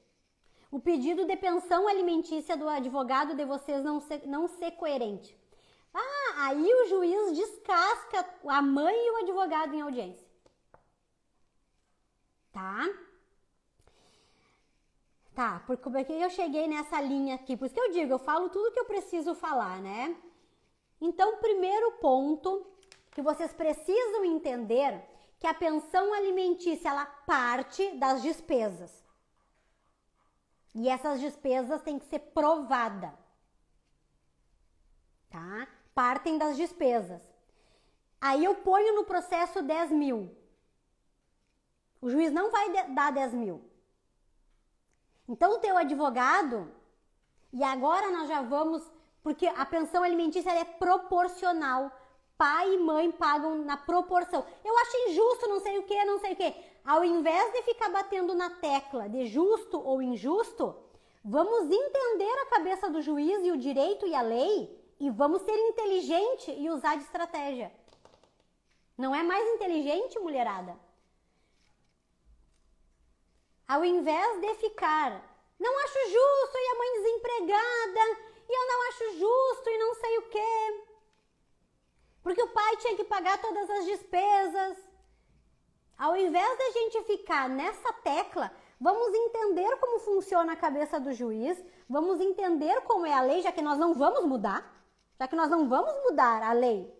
O pedido de pensão alimentícia do advogado de vocês não ser coerente. Ah, aí o juiz descasca a mãe e o advogado em audiência. Tá? Tá, porque eu cheguei nessa linha aqui? Por isso que eu digo, eu falo tudo que eu preciso falar, né? Então, o primeiro ponto que vocês precisam entender que a pensão alimentícia, ela parte das despesas. E essas despesas têm que ser provadas. Tá? Partem das despesas. Aí eu ponho no processo 10 mil. O juiz não vai dar 10 mil. Então, o teu advogado, e agora nós já vamos, porque a pensão alimentícia ela é proporcional. Pai e mãe pagam na proporção. Eu acho injusto, não sei o que. Ao invés de ficar batendo na tecla de justo ou injusto, vamos entender a cabeça do juiz e o direito e a lei e vamos ser inteligente e usar de estratégia. Não é mais inteligente, mulherada? Ao invés de ficar, não acho justo e a mãe desempregada, e eu não acho justo e não sei o quê. Porque o pai tinha que pagar todas as despesas. Ao invés de a gente ficar nessa tecla, vamos entender como funciona a cabeça do juiz, vamos entender como é a lei, já que nós não vamos mudar, a lei.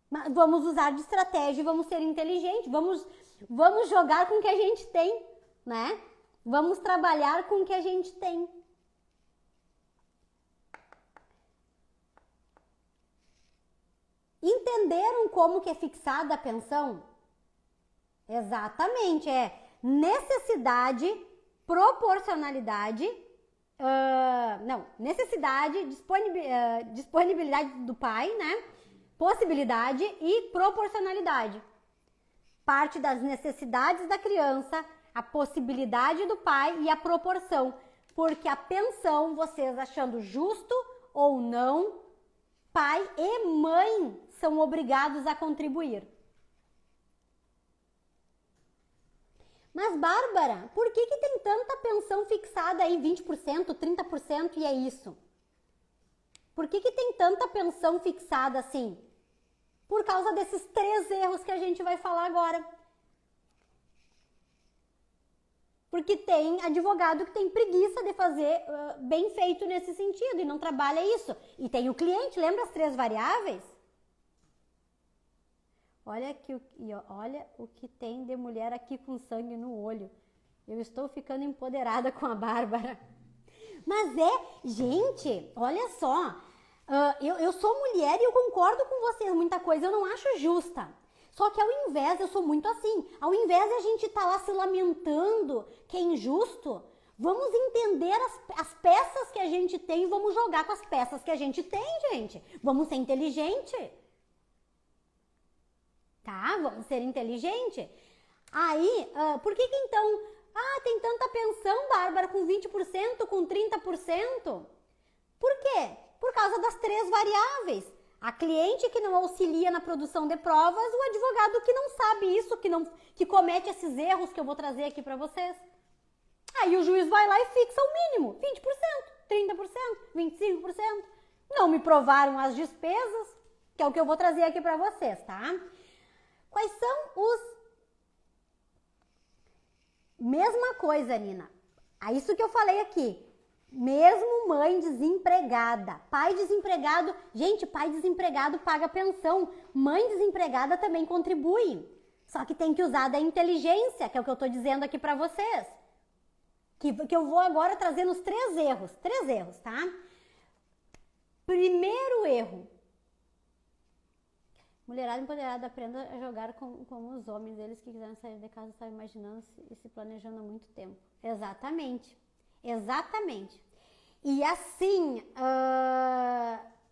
Mas vamos usar de estratégia, vamos ser inteligentes, vamos jogar com o que a gente tem, né? Vamos trabalhar com o que a gente tem. Entenderam como que é fixada a pensão? Exatamente, é necessidade, proporcionalidade, necessidade, disponibilidade do pai, né? Possibilidade e proporcionalidade. Parte das necessidades da criança, a possibilidade do pai e a proporção. Porque a pensão, vocês achando justo ou não, pai e mãe são obrigados a contribuir. Mas, Bárbara, por que tem tanta pensão fixada aí, 20%, 30% e é isso? Por que tem tanta pensão fixada assim? Por causa desses 3 erros que a gente vai falar agora. Porque tem advogado que tem preguiça de fazer bem feito nesse sentido e não trabalha isso. E tem o cliente, lembra as 3 variáveis? Olha o que tem de mulher aqui com sangue no olho. Eu estou ficando empoderada com a Bárbara. Mas gente, olha só. Eu sou mulher e eu concordo com vocês. Muita coisa eu não acho justa. Só que ao invés, eu sou muito assim. Ao invés de a gente estar lá se lamentando que é injusto, vamos entender as peças que a gente tem e vamos jogar com as peças que a gente tem, gente. Vamos ser inteligente. Tá? Vamos ser inteligente. Aí, por que então, tem tanta pensão, Bárbara, com 20%, com 30%? Por quê? Por causa das 3 variáveis. A cliente que não auxilia na produção de provas, o advogado que não sabe isso, que comete esses erros que eu vou trazer aqui para vocês. Aí o juiz vai lá e fixa o mínimo, 20%, 30%, 25%. Não me provaram as despesas, que é o que eu vou trazer aqui para vocês, tá? Quais são os... Mesma coisa, Nina. É isso que eu falei aqui. Mesmo mãe desempregada, pai desempregado, gente, pai desempregado paga pensão, mãe desempregada também contribui. Só que tem que usar da inteligência, que é o que eu tô dizendo aqui pra vocês. Que eu vou agora trazer nos 3 erros, tá? Primeiro erro. Mulherada empoderada, aprenda a jogar com os homens, eles que quiserem sair de casa estão imaginando e se planejando há muito tempo. Exatamente. E assim,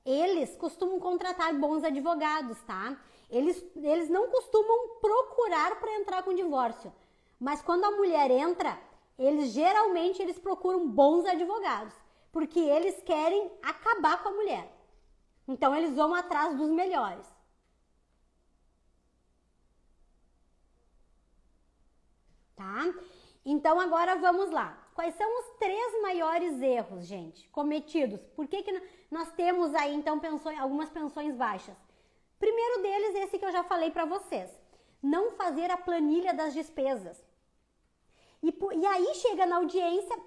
eles costumam contratar bons advogados, tá? Eles não costumam procurar para entrar com divórcio. Mas quando a mulher entra, geralmente eles procuram bons advogados. Porque eles querem acabar com a mulher. Então eles vão atrás dos melhores. Tá? Então agora vamos lá. Quais são os 3 maiores erros, gente, cometidos? Por que nós temos aí, então, algumas pensões baixas? Primeiro deles, esse que eu já falei para vocês. Não fazer a planilha das despesas. E aí chega na audiência,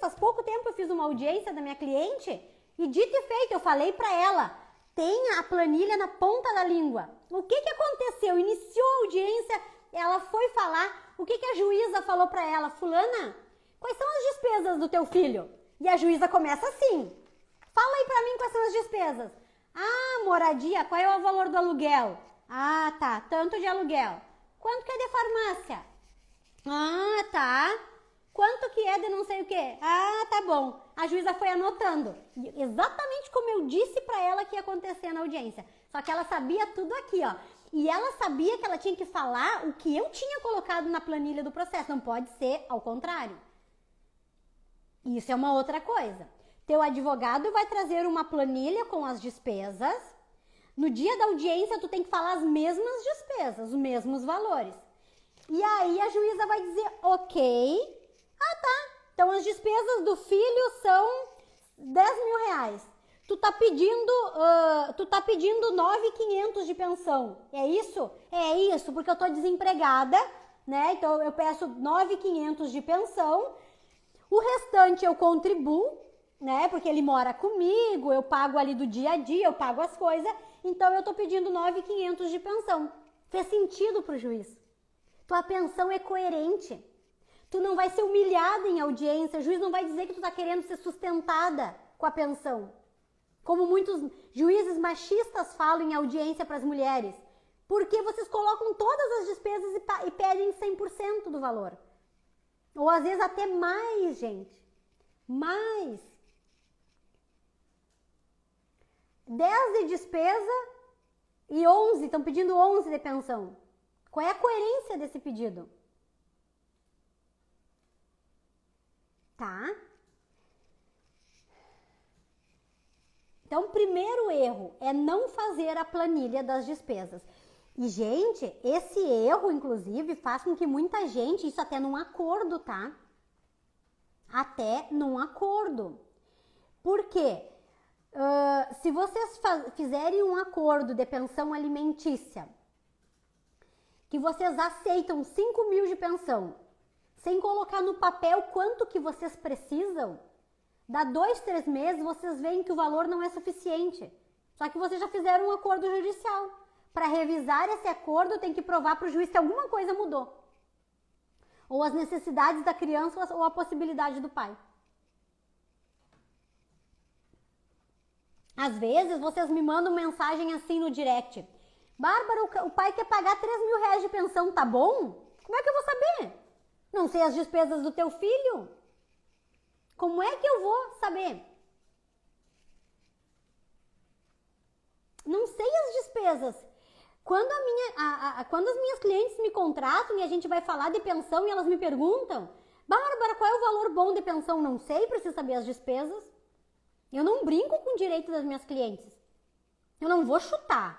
faz pouco tempo eu fiz uma audiência da minha cliente e dito e feito, eu falei para ela, tenha a planilha na ponta da língua. O que aconteceu? Iniciou a audiência, ela foi falar, o que a juíza falou para ela? Fulana, quais são as despesas do teu filho? E a juíza começa assim. Fala aí pra mim quais são as despesas. Moradia, qual é o valor do aluguel? Tá, tanto de aluguel. Quanto que é de farmácia? Tá. Quanto que é de não sei o quê? Tá bom. A juíza foi anotando. Exatamente como eu disse pra ela que ia acontecer na audiência. Só que ela sabia tudo aqui, ó. E ela sabia que ela tinha que falar o que eu tinha colocado na planilha do processo. Não pode ser ao contrário. Isso é uma outra coisa. Teu advogado vai trazer uma planilha com as despesas. No dia da audiência, tu tem que falar as mesmas despesas, os mesmos valores. E aí a juíza vai dizer, ok. Tá. Então as despesas do filho são 10 mil reais. Tu tá pedindo 9.500 de pensão. É isso? É isso, porque eu tô desempregada, né? Então eu peço 9.500 de pensão. O restante eu contribuo, né? Porque ele mora comigo, eu pago ali do dia a dia, eu pago as coisas. Então eu tô pedindo 9.500 de pensão. Fez sentido pro juiz. Tua pensão é coerente. Tu não vai ser humilhada em audiência, o juiz não vai dizer que tu tá querendo ser sustentada com a pensão. Como muitos juízes machistas falam em audiência para as mulheres. Porque vocês colocam todas as despesas e pedem 100% do valor. Ou às vezes até mais, gente. Mais. 10 de despesa e 11, estão pedindo 11 de pensão. Qual é a coerência desse pedido? Tá? Então, o primeiro erro é não fazer a planilha das despesas. E, gente, esse erro, inclusive, faz com que muita gente, isso até num acordo, tá? Até num acordo. Por quê? Se vocês fizerem um acordo de pensão alimentícia, que vocês aceitam 5 mil de pensão, sem colocar no papel quanto que vocês precisam, dá 2, 3 meses, vocês veem que o valor não é suficiente. Só que vocês já fizeram um acordo judicial. Para revisar esse acordo, tem que provar para o juiz que alguma coisa mudou. Ou as necessidades da criança ou a possibilidade do pai. Às vezes, vocês me mandam mensagem assim no direct. Bárbara, o pai quer pagar 3 mil reais de pensão, tá bom? Como é que eu vou saber? Não sei as despesas do teu filho? Como é que eu vou saber? Não sei as despesas. Quando as minhas clientes me contratam e a gente vai falar de pensão e elas me perguntam, Bárbara, qual é o valor bom de pensão? Não sei, preciso saber as despesas. Eu não brinco com o direito das minhas clientes. Eu não vou chutar.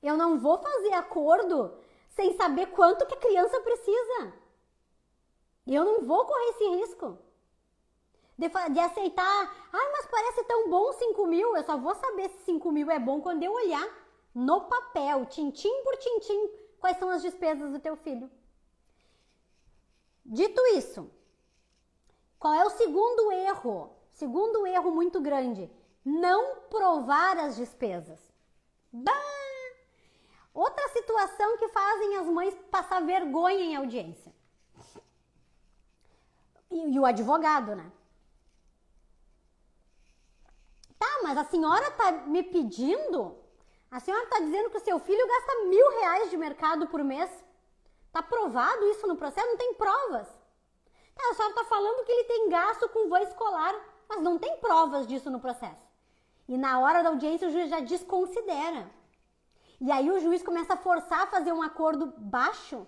Eu não vou fazer acordo sem saber quanto que a criança precisa. Eu não vou correr esse risco de aceitar. Mas parece tão bom 5 mil. Eu só vou saber se 5 mil é bom quando eu olhar no papel, tintim por tintim, quais são as despesas do teu filho. Dito isso, qual é o segundo erro? Segundo erro muito grande, não provar as despesas. Outra situação que fazem as mães passar vergonha em audiência. E o advogado, né? Tá, mas a senhora tá me pedindo... A senhora está dizendo que o seu filho gasta R$1.000 de mercado por mês. Está provado isso no processo? Não tem provas. Tá, a senhora está falando que ele tem gasto com van escolar, mas não tem provas disso no processo. E na hora da audiência o juiz já desconsidera. E aí o juiz começa a forçar a fazer um acordo baixo,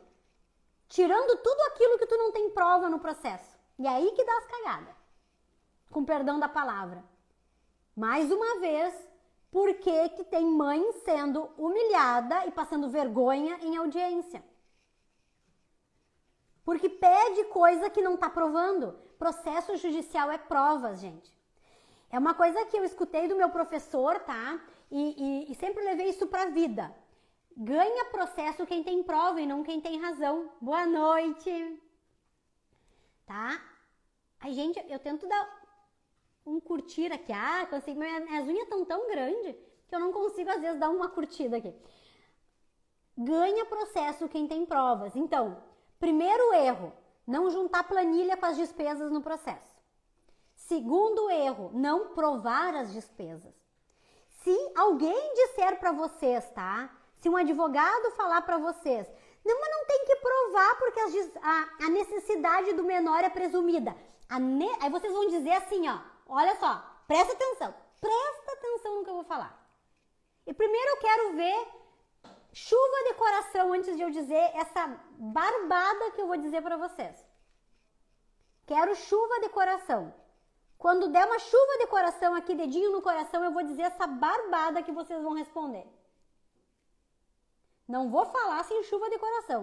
tirando tudo aquilo que tu não tem prova no processo. E aí que dá as cagadas. Com perdão da palavra. Mais uma vez... Por que que tem mãe sendo humilhada e passando vergonha em audiência? Porque pede coisa que não está provando. Processo judicial é provas, gente. É uma coisa que eu escutei do meu professor, tá? E sempre levei isso para a vida. Ganha processo quem tem prova e não quem tem razão. Boa noite. Tá? Ai, gente, eu tento dar... um curtir aqui, minhas unhas estão tão grandes que eu não consigo às vezes dar uma curtida aqui. Ganha processo quem tem provas. Então, primeiro erro, não juntar planilha com as despesas no processo. Segundo erro, não provar as despesas. Se alguém disser para vocês, tá? Se um advogado falar para vocês, não, mas não tem que provar porque a necessidade do menor é presumida. Aí vocês vão dizer assim, ó, olha só, presta atenção no que eu vou falar. E primeiro eu quero ver chuva de coração antes de eu dizer essa barbada que eu vou dizer para vocês. Quero chuva de coração. Quando der uma chuva de coração aqui, dedinho no coração, eu vou dizer essa barbada que vocês vão responder. Não vou falar sem chuva de coração.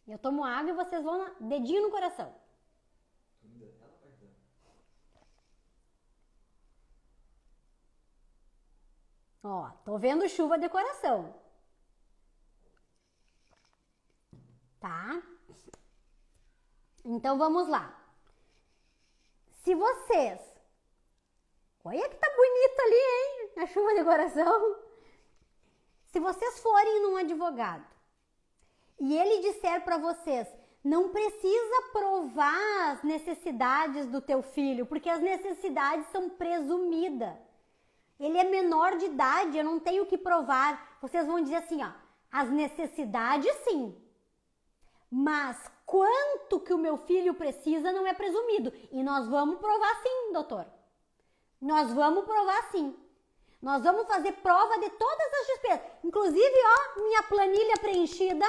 Eu tomo água e vocês vão dedinho no coração. Ó, tô vendo chuva de coração. Tá? Então vamos lá. Se vocês... Olha que tá bonito ali, hein? A chuva de coração. Se vocês forem num advogado e ele disser para vocês, Não precisa provar as necessidades do teu filho, porque as necessidades são presumidas. Ele é menor de idade, eu não tenho que provar. Vocês vão dizer assim, ó, as necessidades sim, mas quanto que o meu filho precisa não é presumido. E nós vamos provar sim, doutor. Nós vamos provar sim. Nós vamos fazer prova de todas as despesas. Inclusive, ó, minha planilha preenchida,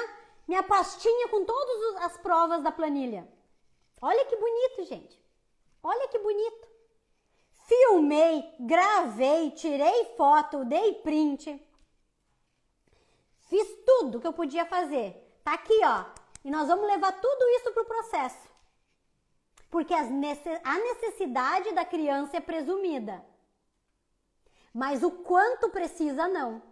minha pastinha com todas as provas da planilha. Olha que bonito, gente. Olha que bonito. Filmei, gravei, tirei foto, dei print. Fiz tudo que eu podia fazer. Tá aqui, ó. E nós vamos levar tudo isso pro processo. Porque a necessidade da criança é presumida. Mas o quanto precisa, não.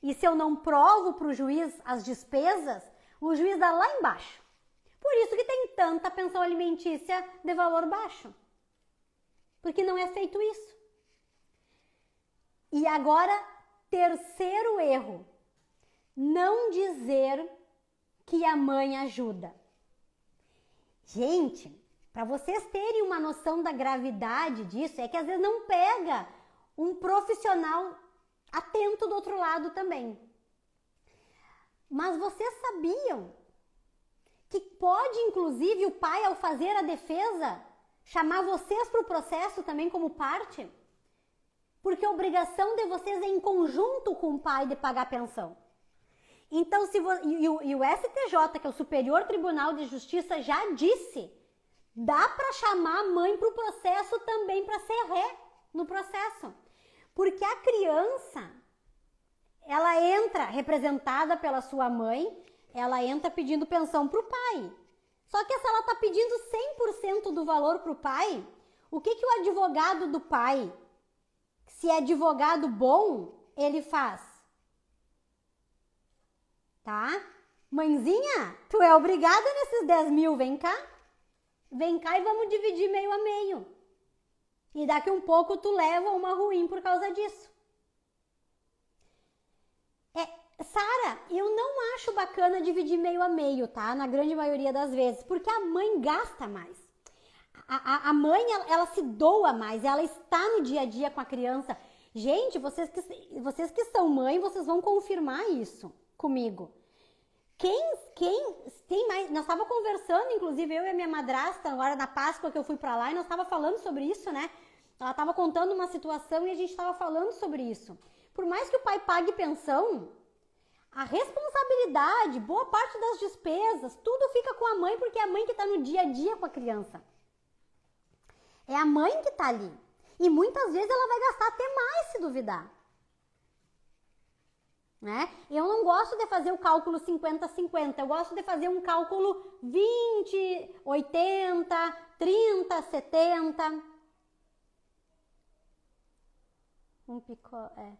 E se eu não provo pro juiz as despesas, o juiz dá lá embaixo. Por isso que tem tanta pensão alimentícia de valor baixo. Porque não é feito isso. E agora, terceiro erro. Não dizer que a mãe ajuda. Gente, para vocês terem uma noção da gravidade disso, é que às vezes não pega um profissional atento do outro lado também. Mas vocês sabiam que pode, inclusive, o pai, ao fazer a defesa, chamar vocês para o processo também como parte? Porque a obrigação de vocês é em conjunto com o pai de pagar a pensão. Então, e o STJ, que é o Superior Tribunal de Justiça, já disse, dá para chamar a mãe para o processo também para ser ré no processo. Porque a criança, ela entra representada pela sua mãe, ela entra pedindo pensão para o pai. Só que se ela está pedindo 100% do valor para o pai, o que o advogado do pai, se é advogado bom, ele faz? Tá? Mãezinha, tu é obrigada nesses 10 mil, vem cá. Vem cá e vamos dividir meio a meio. E daqui um pouco tu leva uma ruim por causa disso. Sara, eu não acho bacana dividir meio a meio, tá? Na grande maioria das vezes, porque a mãe gasta mais. A mãe, ela se doa mais, ela está no dia a dia com a criança. Gente, vocês que são mãe, vocês vão confirmar isso comigo. Quem mais? Nós estávamos conversando, inclusive eu e a minha madrasta, agora na Páscoa que eu fui pra lá, e nós estávamos falando sobre isso, né? Ela estava contando uma situação e a gente estava falando sobre isso. Por mais que o pai pague pensão, a responsabilidade, boa parte das despesas, tudo fica com a mãe, porque é a mãe que está no dia a dia com a criança. É a mãe que está ali. E muitas vezes ela vai gastar até mais se duvidar. Né? Eu não gosto de fazer o cálculo 50-50, eu gosto de fazer um cálculo 20, 80, 30, 70. Um picolé.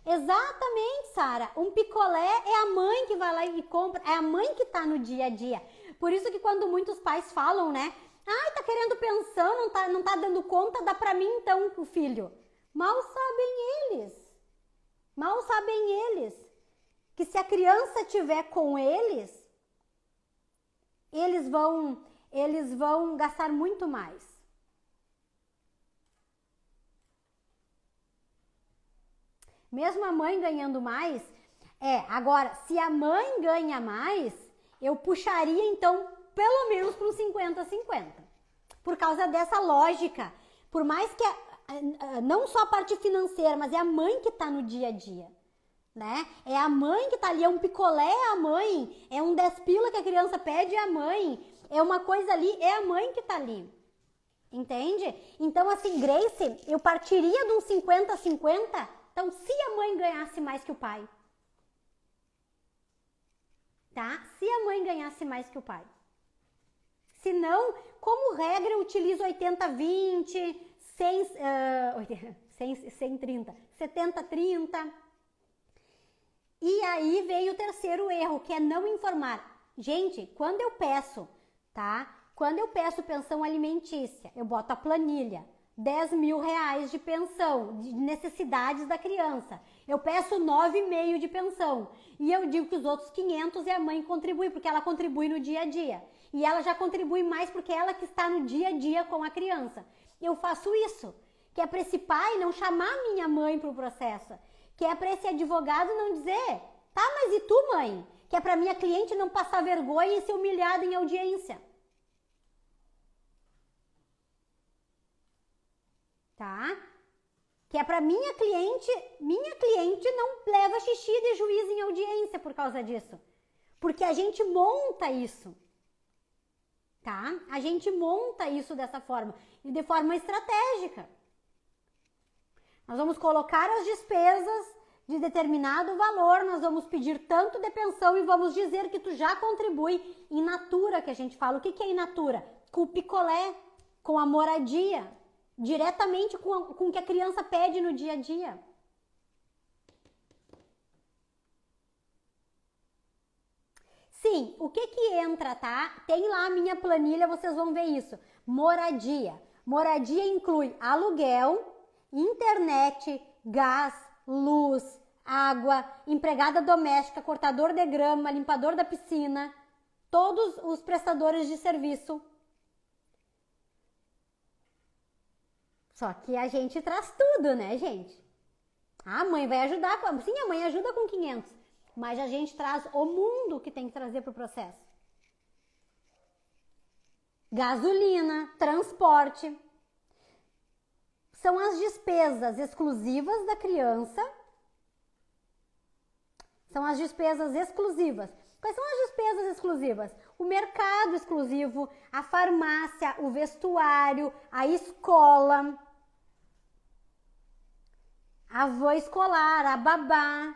Exatamente, Sara. Um picolé é a mãe que vai lá e compra, é a mãe que tá no dia a dia. Por isso que quando muitos pais falam, né? Ai, tá querendo pensão, não tá dando conta, dá pra mim então o filho. Mal sabem eles que se a criança tiver com eles vão gastar muito mais. Mesmo a mãe ganhando mais, agora, se a mãe ganha mais, eu puxaria então pelo menos para um 50-50. Por causa dessa lógica, por mais que não só a parte financeira, mas é a mãe que está no dia a dia, né? É a mãe que está ali, é um picolé, é a mãe, é um 10 pila que a criança pede, é a mãe, é uma coisa ali, é a mãe que está ali. Entende? Então, assim, Grace, eu partiria de um 50-50. Então, se a mãe ganhasse mais que o pai, tá? Se a mãe ganhasse mais que o pai. Se não, como regra, eu utilizo 80-20, 100-30, 70-30. E aí veio o terceiro erro, que é não informar. Gente, quando eu peço, tá? Quando eu peço pensão alimentícia, eu boto a planilha, R$ 10.000 de pensão, de necessidades da criança. Eu peço 9,5 de pensão. E eu digo que os outros 500 é a mãe contribui, porque ela contribui no dia a dia. E ela já contribui mais porque ela que está no dia a dia com a criança. Eu faço isso, que é para esse pai não chamar minha mãe para o processo, que é para esse advogado não dizer, tá, mas e tu, mãe? Que é para minha cliente não passar vergonha e ser humilhada em audiência. Tá? Que é para minha cliente não leva xixi de juiz em audiência por causa disso. Porque a gente monta isso. Tá? A gente monta isso dessa forma e de forma estratégica. Nós vamos colocar as despesas de determinado valor, nós vamos pedir tanto de pensão e vamos dizer que tu já contribui in natura, que a gente fala. O que é in natura? Com o picolé, com a moradia, diretamente com o que a criança pede no dia a dia. Sim, o que entra, tá? Tem lá a minha planilha, vocês vão ver isso. Moradia. Moradia inclui aluguel, internet, gás, luz, água, empregada doméstica, cortador de grama, limpador da piscina, todos os prestadores de serviço. Só que a gente traz tudo, né, gente? A mãe vai ajudar, sim, a mãe ajuda com 500, mas a gente traz o mundo que tem que trazer para o processo. Gasolina, transporte. São as despesas exclusivas da criança. São as despesas exclusivas. Quais são as despesas exclusivas? O mercado exclusivo, a farmácia, o vestuário, a escola, a avó escolar, a babá.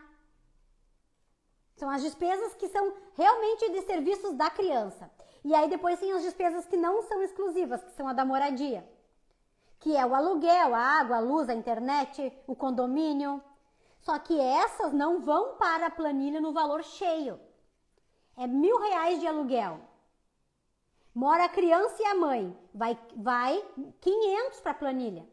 São as despesas que são realmente de serviços da criança. E aí depois tem as despesas que não são exclusivas, que são a da moradia. Que é o aluguel, a água, a luz, a internet, o condomínio. Só que essas não vão para a planilha no valor cheio. É R$ 1.000 de aluguel. Mora a criança e a mãe. Vai 500 para a planilha.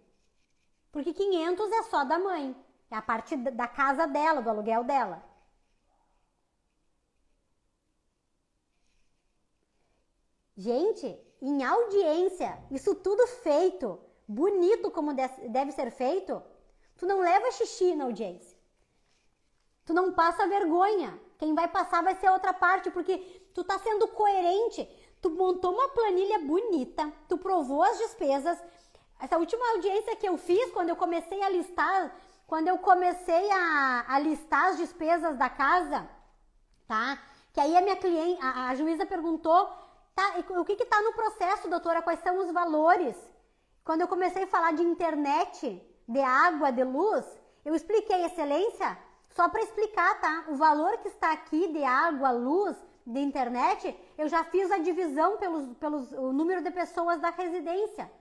Porque 500 é só da mãe. É a parte da casa dela, do aluguel dela. Gente, em audiência, isso tudo feito, bonito como deve ser feito, tu não leva xixi na audiência. Tu não passa vergonha. Quem vai passar vai ser a outra parte, porque tu tá sendo coerente. Tu montou uma planilha bonita, tu provou as despesas. Essa última audiência que eu fiz, quando eu comecei a listar, as despesas da casa, tá? Que aí a minha cliente, a juíza perguntou, tá, o que tá no processo, doutora? Quais são os valores? Quando eu comecei a falar de internet, de água, de luz, eu expliquei, excelência, só para explicar, tá? O valor que está aqui de água, luz, de internet, eu já fiz a divisão o número de pessoas da residência.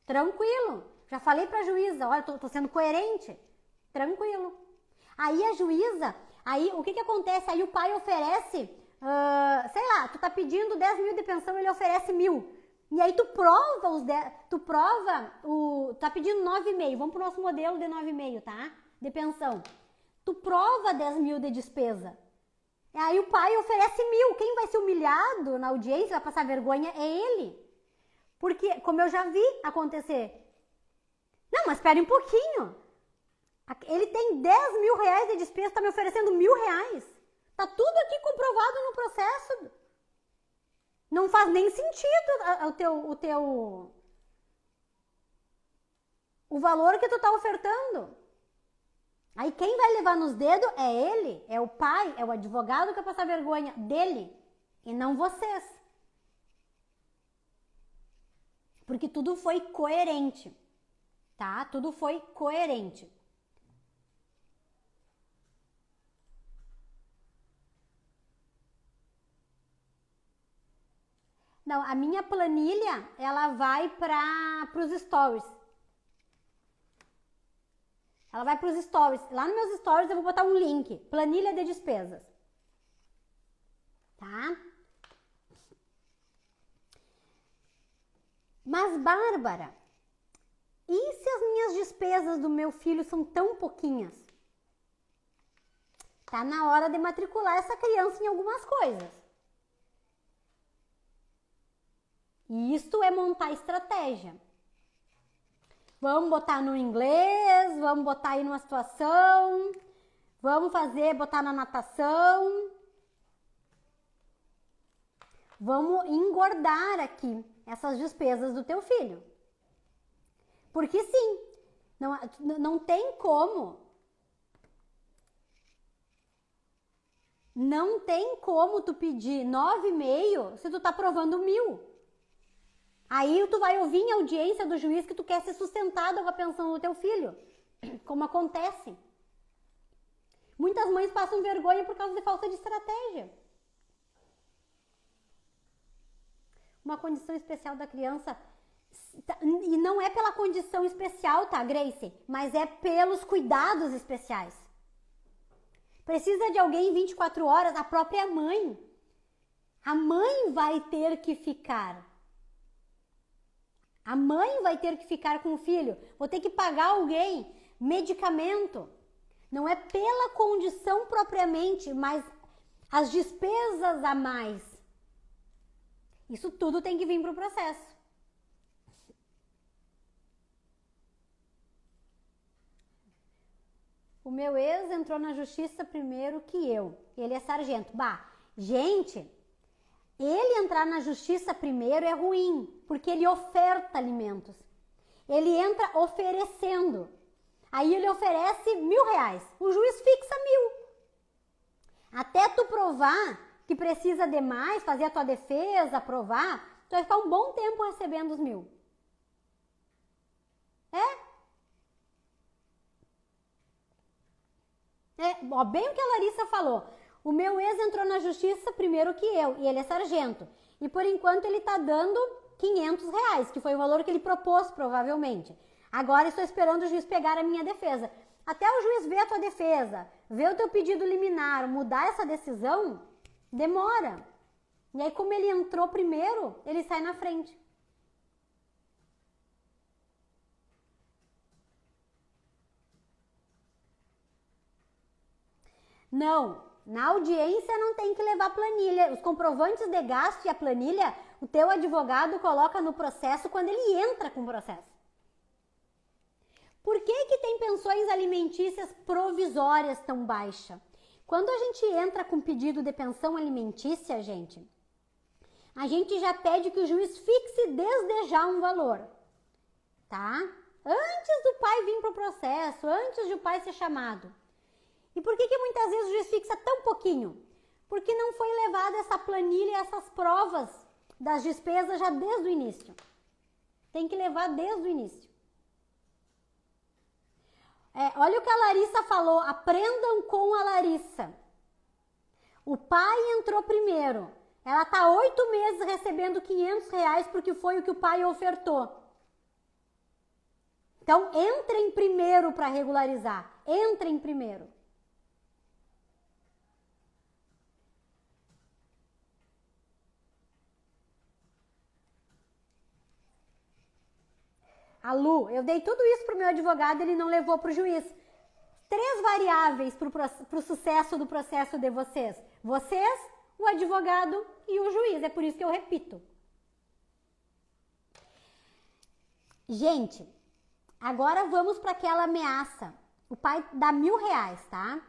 Tranquilo. Já falei para a juíza, olha, tô sendo coerente. Tranquilo. Aí a juíza, aí o que acontece? Aí o pai oferece, sei lá, tu tá pedindo 10 mil de pensão, ele oferece 1.000. E aí tu tá pedindo 9,5, vamos pro nosso modelo de 9,5, tá? De pensão. Tu prova 10 mil de despesa. E aí o pai oferece 1.000. Quem vai ser humilhado na audiência, vai passar vergonha, é ele. Porque, como eu já vi acontecer. Não, mas espere um pouquinho. Ele tem 10 mil reais de despesa, tá me oferecendo R$ 1.000. Tá tudo aqui comprovado no processo. Não faz nem sentido o valor que tu tá ofertando. Aí quem vai levar nos dedos é ele, é o pai, é o advogado que vai passar vergonha dele e não vocês. Porque tudo foi coerente, tá? Tudo foi coerente. Não, a minha planilha, ela vai para os stories. Ela vai para os stories. Lá nos meus stories eu vou botar um link. Planilha de despesas. Tá? Mas, Bárbara, E se as minhas despesas do meu filho são tão pouquinhas? Tá na hora de matricular essa criança em algumas coisas. E isto é montar estratégia. Vamos botar no inglês, vamos botar aí numa situação, vamos botar na natação. Vamos engordar aqui essas despesas do teu filho. Porque sim, não tem como. Não tem como tu pedir 9,5 se tu tá provando 1.000. Aí tu vai ouvir em audiência do juiz que tu quer ser sustentado com a pensão do teu filho. Como acontece. Muitas mães passam vergonha por causa de falta de estratégia. Uma condição especial da criança, e não é pela condição especial, tá, Grace? Mas é pelos cuidados especiais. Precisa de alguém 24 horas, a própria mãe. A mãe vai ter que ficar. A mãe vai ter que ficar com o filho. Vou ter que pagar alguém, medicamento. Não é pela condição propriamente, mas as despesas a mais. Isso tudo tem que vir para o processo. O meu ex entrou na justiça primeiro que eu. Ele é sargento. Gente, ele entrar na justiça primeiro é ruim, porque ele oferta alimentos. Ele entra oferecendo. Aí ele oferece R$1.000. O juiz fixa 1.000. Até tu provar que precisa de mais, fazer a tua defesa, provar, tu vai ficar um bom tempo recebendo os 1.000. Bem o que a Larissa falou. O meu ex entrou na justiça primeiro que eu, e ele é sargento. E por enquanto ele tá dando R$500, que foi o valor que ele propôs, provavelmente. Agora estou esperando o juiz pegar a minha defesa. Até o juiz ver a tua defesa, ver o teu pedido liminar, mudar essa decisão, demora. E aí, como ele entrou primeiro, ele sai na frente. Não, na audiência não tem que levar planilha. Os comprovantes de gasto e a planilha, o teu advogado coloca no processo quando ele entra com o processo. Por que tem pensões alimentícias provisórias tão baixa? Quando a gente entra com pedido de pensão alimentícia, a gente já pede que o juiz fixe desde já um valor, tá? Antes do pai vir para o processo, antes de o pai ser chamado. E por que muitas vezes o juiz fixa tão pouquinho? Porque não foi levada essa planilha e essas provas das despesas já desde o início. Tem que levar desde o início. Olha o que a Larissa falou, aprendam com a Larissa. O pai entrou primeiro. Ela está 8 meses recebendo R$500 porque foi o que o pai ofertou. Então, entrem primeiro para regularizar. Entrem primeiro. A Lu, eu dei tudo isso pro meu advogado, ele não levou pro juiz. 3 variáveis pro sucesso do processo de vocês. Vocês, o advogado e o juiz. É por isso que eu repito. Gente, agora vamos para aquela ameaça. O pai dá R$1.000, tá?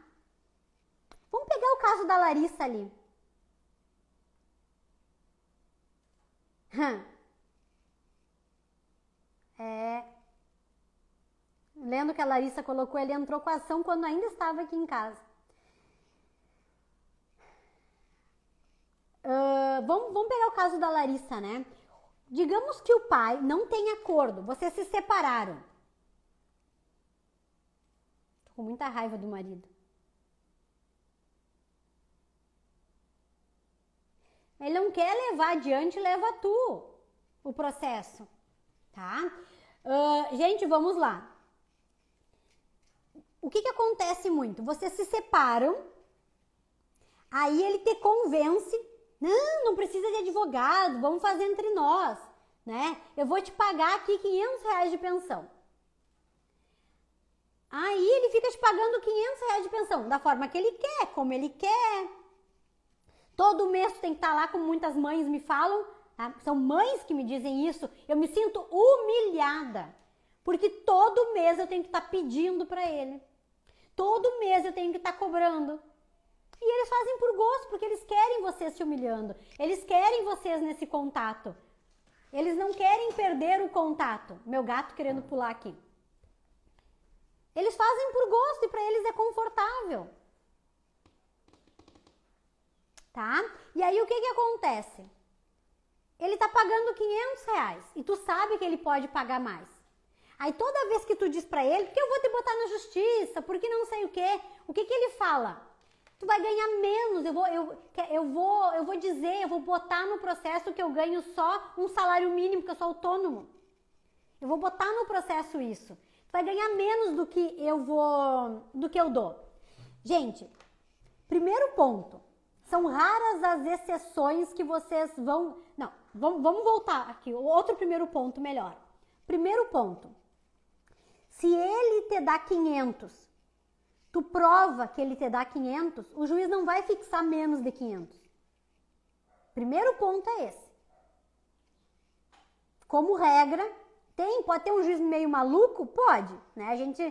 Vamos pegar o caso da Larissa ali. Lendo que a Larissa colocou, ele entrou com a ação quando ainda estava aqui em casa. Vamos pegar o caso da Larissa, né? Digamos que o pai não tem acordo, vocês se separaram. Tô com muita raiva do marido. Ele não quer levar adiante, leva tu o processo, tá? Gente, vamos lá. O que acontece muito? Vocês se separam, aí ele te convence, não precisa de advogado, vamos fazer entre nós, né? Eu vou te pagar aqui R$500 de pensão. Aí ele fica te pagando R$ 500 de pensão, da forma que ele quer, como ele quer. Todo mês tu tem que estar lá, como muitas mães me falam, tá? São mães que me dizem isso, eu me sinto humilhada, porque todo mês eu tenho que estar pedindo para ele. Todo mês eu tenho que estar cobrando. E eles fazem por gosto, porque eles querem vocês se humilhando. Eles querem vocês nesse contato. Eles não querem perder o contato. Meu gato querendo pular aqui. Eles fazem por gosto e para eles é confortável. Tá? E aí o que acontece? Ele tá pagando R$ 500 e tu sabe que ele pode pagar mais. Aí toda vez que tu diz pra ele, porque eu vou te botar na justiça, porque não sei o que ele fala? Tu vai ganhar menos, eu vou dizer, eu vou botar no processo que eu ganho só um salário mínimo, porque eu sou autônomo. Eu vou botar no processo isso. Tu vai ganhar menos do que eu dou. Gente, primeiro ponto, são raras as exceções que vocês vão... Não, vamos voltar aqui, outro primeiro ponto melhor. Primeiro ponto, se ele te dá 500, tu prova que ele te dá 500, o juiz não vai fixar menos de 500. Primeiro ponto é esse. Como regra, pode ter um juiz meio maluco? Pode, né? A gente...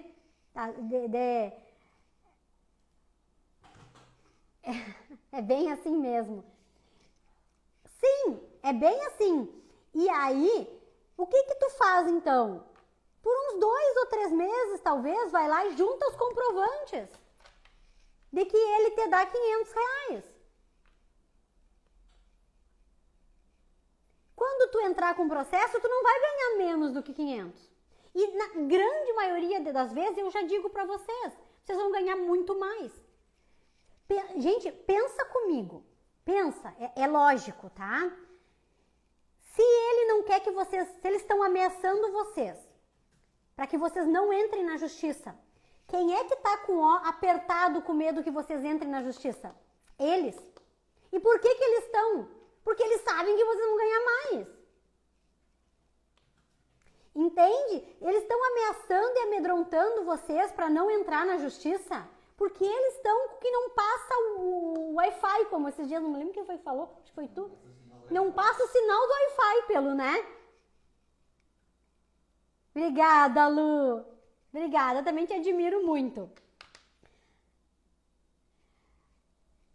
É bem assim mesmo. Sim, é bem assim. E aí, o que tu faz então? Por uns 2 ou 3 meses, talvez, vai lá e junta os comprovantes de que ele te dá R$ 500. Quando tu entrar com o processo, tu não vai ganhar menos do que 500. E na grande maioria das vezes, eu já digo pra vocês vão ganhar muito mais. Gente, pensa comigo. Pensa, é lógico, tá? Se ele não quer que vocês... Se eles estão ameaçando vocês, para que vocês não entrem na justiça, quem é que tá com o apertado com medo que vocês entrem na justiça? Eles. E por que eles estão? Porque eles sabem que vocês vão ganhar mais. Entende? Eles estão ameaçando e amedrontando vocês para não entrar na justiça, porque eles estão que não passa o Wi-Fi, como esses dias, não me lembro quem foi que falou, acho que foi tu. Não passa o sinal do Wi-Fi pelo, né? Obrigada, Lu. Obrigada, eu também te admiro muito.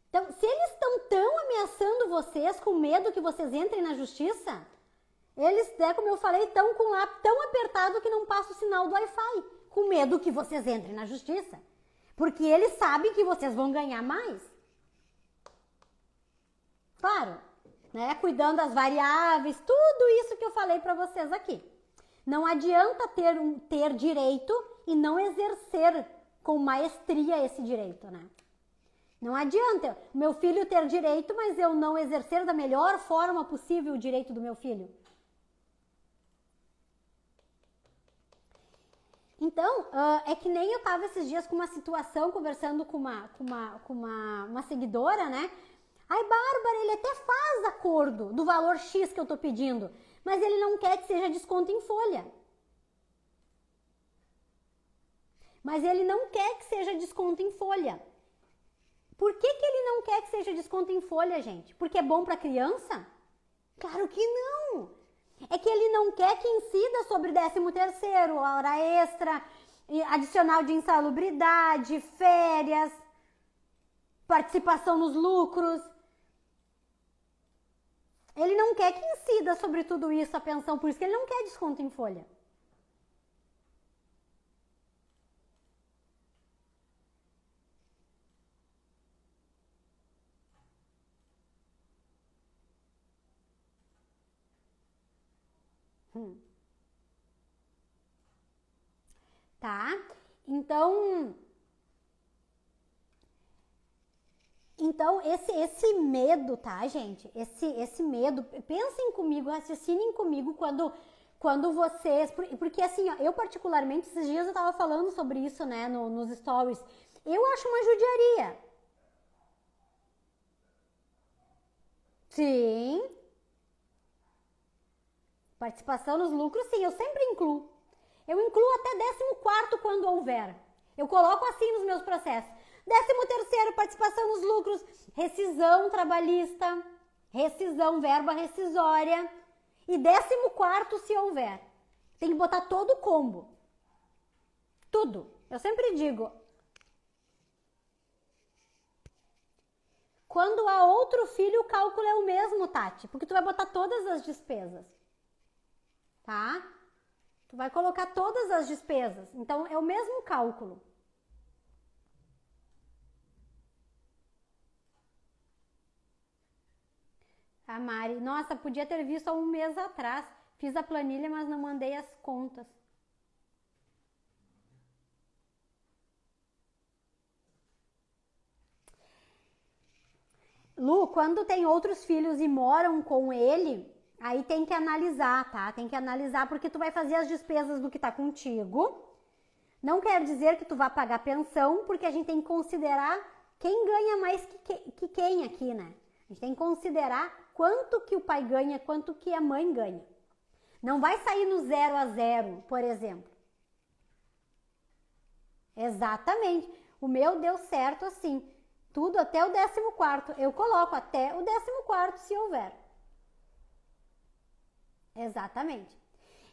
Então, se eles estão tão ameaçando vocês, com medo que vocês entrem na justiça, eles, como eu falei, estão com lá tão apertado que não passa o sinal do Wi-Fi, com medo que vocês entrem na justiça. Porque eles sabem que vocês vão ganhar mais. Claro, né? Cuidando das variáveis, tudo isso que eu falei para vocês aqui. Não adianta ter direito e não exercer com maestria esse direito, né? Não adianta meu filho ter direito, mas eu não exercer da melhor forma possível o direito do meu filho. Então, é que nem eu tava esses dias com uma situação, conversando com uma seguidora, né? Ai, Bárbara, ele até faz acordo do valor X que eu tô pedindo, mas ele não quer que seja desconto em folha. Mas ele não quer que seja desconto em folha. Por que ele não quer que seja desconto em folha, gente? Porque é bom para criança? Claro que não! É que ele não quer que incida sobre 13º, hora extra, adicional de insalubridade, férias, participação nos lucros. Ele não quer que incida sobre tudo isso a pensão, por isso que ele não quer desconto em folha. Tá? Então esse medo, tá, gente? Esse medo, pensem comigo, raciocinem comigo quando vocês... Porque assim, ó, eu particularmente, esses dias eu tava falando sobre isso, né, nos stories. Eu acho uma judiaria. Sim. Participação nos lucros, sim, eu sempre incluo. Eu incluo até 14º quando houver. Eu coloco assim nos meus processos. 13º, participação nos lucros, rescisão trabalhista, rescisão, verba rescisória. E 14º, se houver. Tem que botar todo o combo. Tudo. Eu sempre digo, quando há outro filho, o cálculo é o mesmo, Tati, porque tu vai botar todas as despesas, tá? Tu vai colocar todas as despesas, então é o mesmo cálculo. A Mari, nossa, podia ter visto há um mês atrás. Fiz a planilha, mas não mandei as contas. Lu, quando tem outros filhos e moram com ele, aí tem que analisar, tá? Tem que analisar porque tu vai fazer as despesas do que tá contigo. Não quer dizer que tu vai pagar pensão, porque a gente tem que considerar quem ganha mais que quem aqui, né? A gente tem que considerar quanto que o pai ganha, quanto que a mãe ganha. Não vai sair no 0 a 0, por exemplo. Exatamente. O meu deu certo assim. Tudo até o 14º. Eu coloco até o 14º, se houver. Exatamente.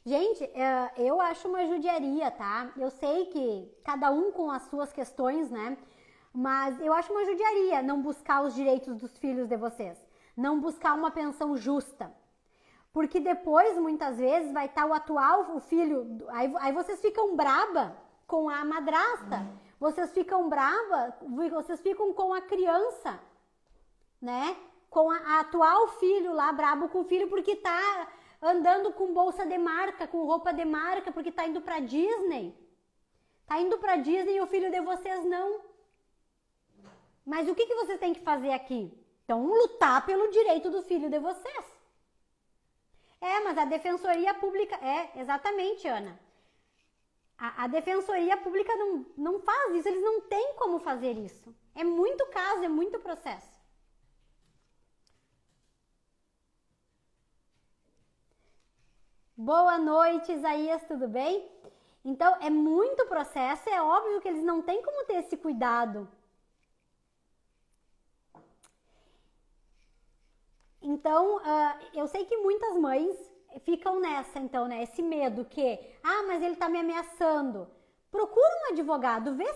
Gente, eu acho uma judiaria, tá? Eu sei que cada um com as suas questões, né? Mas eu acho uma judiaria não buscar os direitos dos filhos de vocês. Não buscar uma pensão justa. Porque depois, muitas vezes, vai estar o filho... Aí vocês ficam braba com a madrasta. Vocês ficam brava, vocês ficam com a criança, né? Com a atual filho lá, brabo com o filho porque tá andando com bolsa de marca, com roupa de marca, porque tá indo pra Disney. Tá indo pra Disney e o filho de vocês não. Mas o que vocês têm que fazer aqui? Então, lutar pelo direito do filho de vocês. Mas a Defensoria Pública... exatamente, Ana. A Defensoria Pública não faz isso, eles não têm como fazer isso. É muito caso, é muito processo. Boa noite, Isaías, tudo bem? Então, é muito processo, é óbvio que eles não têm como ter esse cuidado. Então, eu sei que muitas mães ficam nessa, então, né? Esse medo que, mas ele tá me ameaçando. Procura um advogado, vê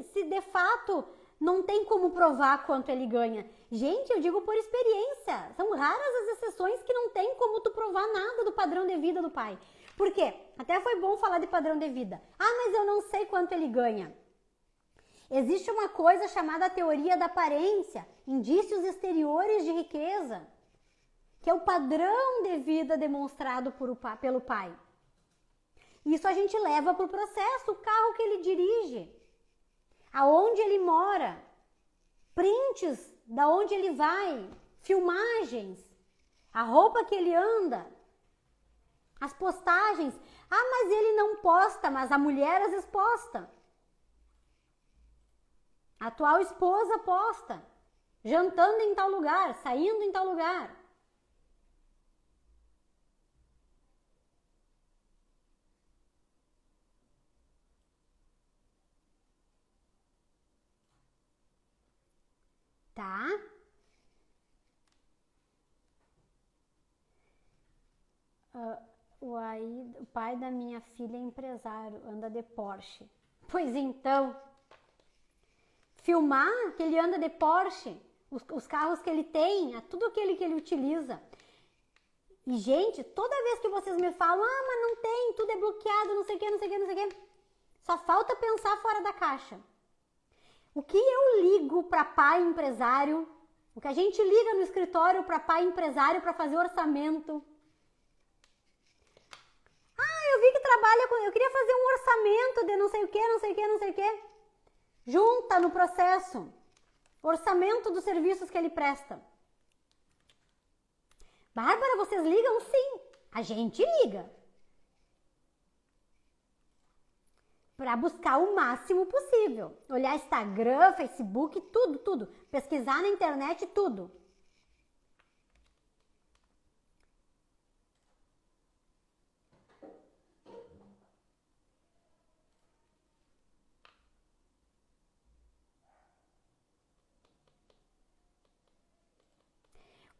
se de fato não tem como provar quanto ele ganha. Gente, eu digo por experiência, são raras as exceções que não tem como tu provar nada do padrão de vida do pai. Por quê? Até foi bom falar de padrão de vida. Mas eu não sei quanto ele ganha. Existe uma coisa chamada teoria da aparência, indícios exteriores de riqueza, que é o padrão de vida demonstrado pelo pai. Isso a gente leva para o processo, o carro que ele dirige, aonde ele mora, prints da onde ele vai, filmagens, a roupa que ele anda, as postagens. Mas ele não posta, mas a mulher às vezes posta. A atual esposa posta, jantando em tal lugar, saindo em tal lugar. Tá? O pai da minha filha é empresário, anda de Porsche. Pois então, filmar que ele anda de Porsche, os carros que ele tem, tudo aquele que ele utiliza. E, gente, toda vez que vocês me falam, mas não tem, tudo é bloqueado, não sei o que, não sei o que, não sei o que, só falta pensar fora da caixa. O que eu ligo para pai empresário, o que a gente liga no escritório para pai empresário para fazer orçamento. Eu vi que trabalha com... Eu queria fazer um orçamento de não sei o que, não sei o que, não sei o que. Junta no processo. Orçamento dos serviços que ele presta. Bárbara, vocês ligam? Sim. A gente liga. Para buscar o máximo possível. Olhar Instagram, Facebook, tudo, tudo. Pesquisar na internet, tudo.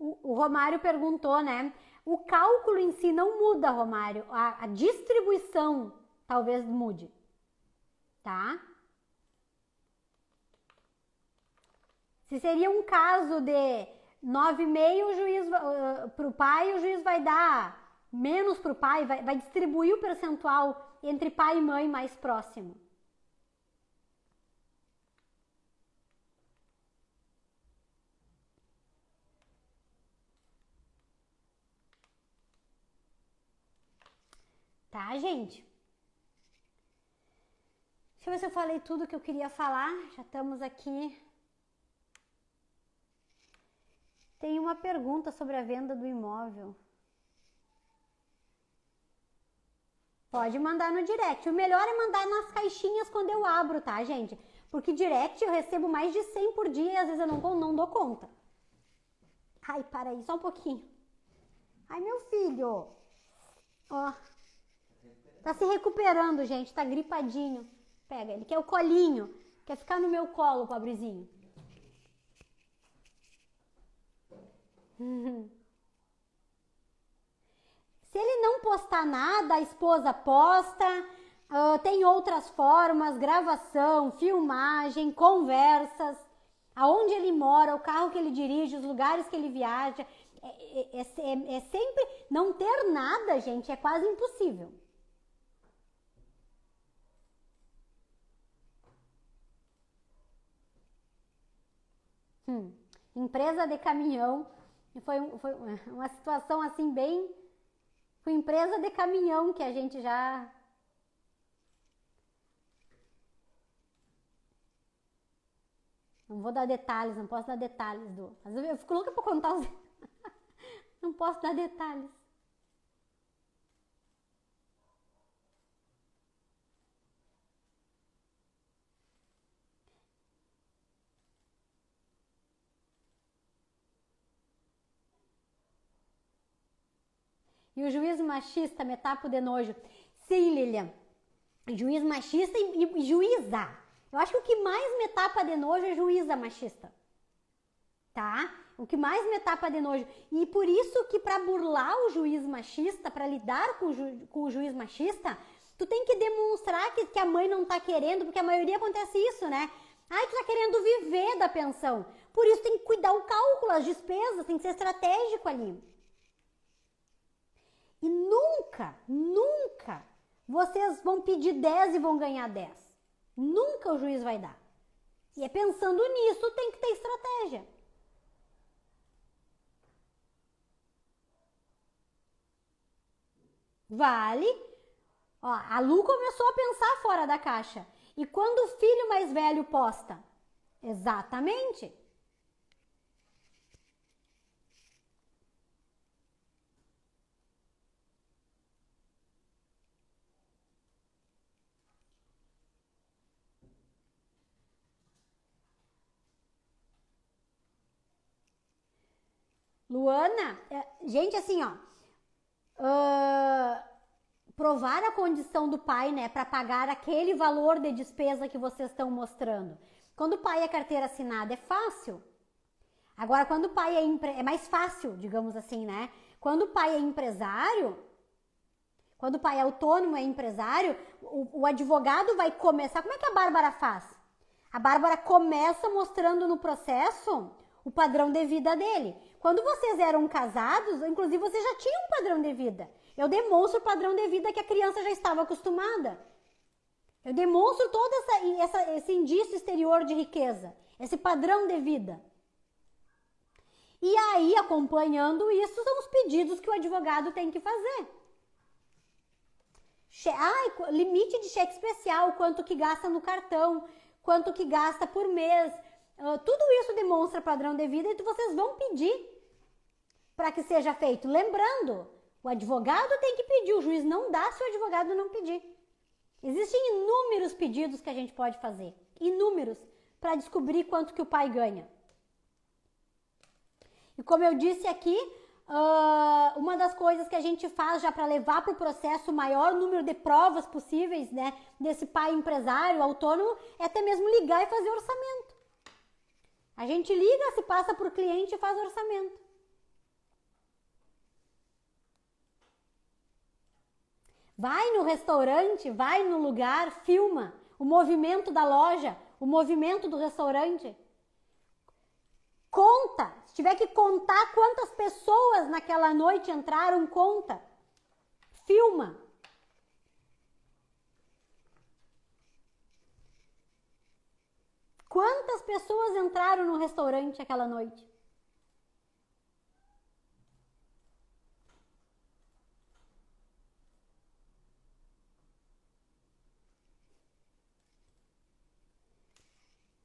O Romário perguntou, né? O cálculo em si não muda, Romário. A distribuição talvez mude, tá? Se seria um caso de 9,5, o juiz pro pai, o juiz vai dar menos pro pai, vai distribuir o percentual entre pai e mãe mais próximo. Tá, gente? Deixa eu ver se eu falei tudo que eu queria falar. Já estamos aqui. Tem uma pergunta sobre a venda do imóvel. Pode mandar no direct. O melhor é mandar nas caixinhas quando eu abro, tá, gente? Porque direct eu recebo mais de 100 por dia e às vezes eu não dou conta. Ai, para aí, só um pouquinho. Ai, meu filho. Ó. Tá se recuperando, gente. Tá gripadinho. Pega, ele quer o colinho. Quer ficar no meu colo, pobrezinho. Se ele não postar nada, a esposa posta. Tem outras formas, gravação, filmagem, conversas, aonde ele mora, o carro que ele dirige, os lugares que ele viaja. É sempre... Não ter nada, gente, é quase impossível. Empresa de caminhão. Foi uma situação assim bem... Foi empresa de caminhão que a gente já... Não vou dar detalhes, não posso dar detalhes do... Mas eu fico louca pra contar os... Não posso dar detalhes. E o juiz machista me tapo de nojo. Sim, Lilian. Juiz machista e juíza. Eu acho que o que mais me tapa de nojo é juíza machista. Tá? O que mais me tapa de nojo. E por isso que pra burlar o juiz machista, pra lidar com o juiz machista, tu tem que demonstrar que a mãe não tá querendo, porque a maioria acontece isso, né? Ai, tu tá querendo viver da pensão. Por isso tem que cuidar o cálculo, as despesas, tem que ser estratégico ali. E nunca vocês vão pedir 10 e vão ganhar 10. Nunca o juiz vai dar. E é pensando nisso, tem que ter estratégia. Vale. Ó, a Lu começou a pensar fora da caixa. E quando o filho mais velho posta? Exatamente. Luana, gente, assim, ó, provar a condição do pai, né, para pagar aquele valor de despesa que vocês estão mostrando. Quando o pai é carteira assinada, é fácil. Agora, quando o pai é mais fácil, digamos assim, né? Quando o pai é empresário, quando o pai é autônomo, é empresário, o advogado vai começar... Como é que a Bárbara faz? A Bárbara começa mostrando no processo o padrão de vida dele. Quando vocês eram casados, inclusive vocês já tinham um padrão de vida. Eu demonstro o padrão de vida que a criança já estava acostumada. Eu demonstro todo esse indício exterior de riqueza, esse padrão de vida. E aí, acompanhando isso, são os pedidos que o advogado tem que fazer. Limite de cheque especial, quanto que gasta no cartão, quanto que gasta por mês. Tudo isso demonstra padrão de vida e vocês vão pedir para que seja feito. Lembrando, o advogado tem que pedir, o juiz não dá se o advogado não pedir. Existem inúmeros pedidos que a gente pode fazer, inúmeros, para descobrir quanto que o pai ganha. E como eu disse aqui, uma das coisas que a gente faz já para levar para o processo o maior número de provas possíveis, né, desse pai empresário, autônomo, é até mesmo ligar e fazer orçamento. A gente liga, se passa por cliente e faz orçamento. Vai no restaurante, vai no lugar, filma o movimento da loja, o movimento do restaurante. Conta, se tiver que contar quantas pessoas naquela noite entraram, conta. Filma. Quantas pessoas entraram no restaurante aquela noite?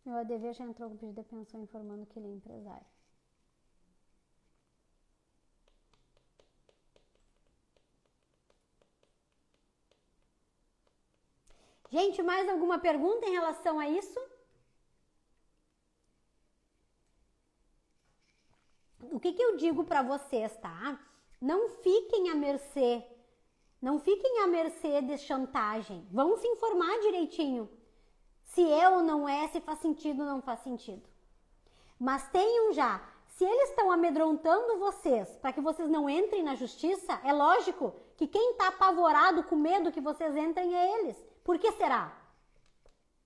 Meu ADV já entrou com pedido de pensão informando que ele é empresário. Gente, mais alguma pergunta em relação a isso? O que eu digo para vocês, tá? Não fiquem à mercê. Não fiquem à mercê de chantagem. Vão se informar direitinho. Se é ou não é, se faz sentido ou não faz sentido. Mas tenham já, se eles estão amedrontando vocês para que vocês não entrem na justiça, é lógico que quem está apavorado com medo que vocês entrem é eles. Por que será?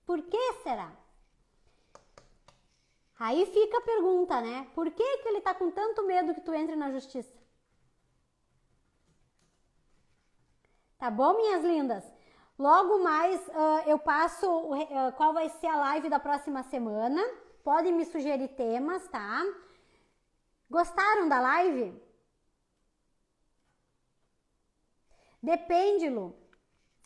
Por que será? Aí fica a pergunta, né? Por que ele está com tanto medo que tu entre na justiça? Tá bom, minhas lindas? Logo mais eu passo qual vai ser a live da próxima semana. Podem me sugerir temas, tá? Gostaram da live? Depende, Lu.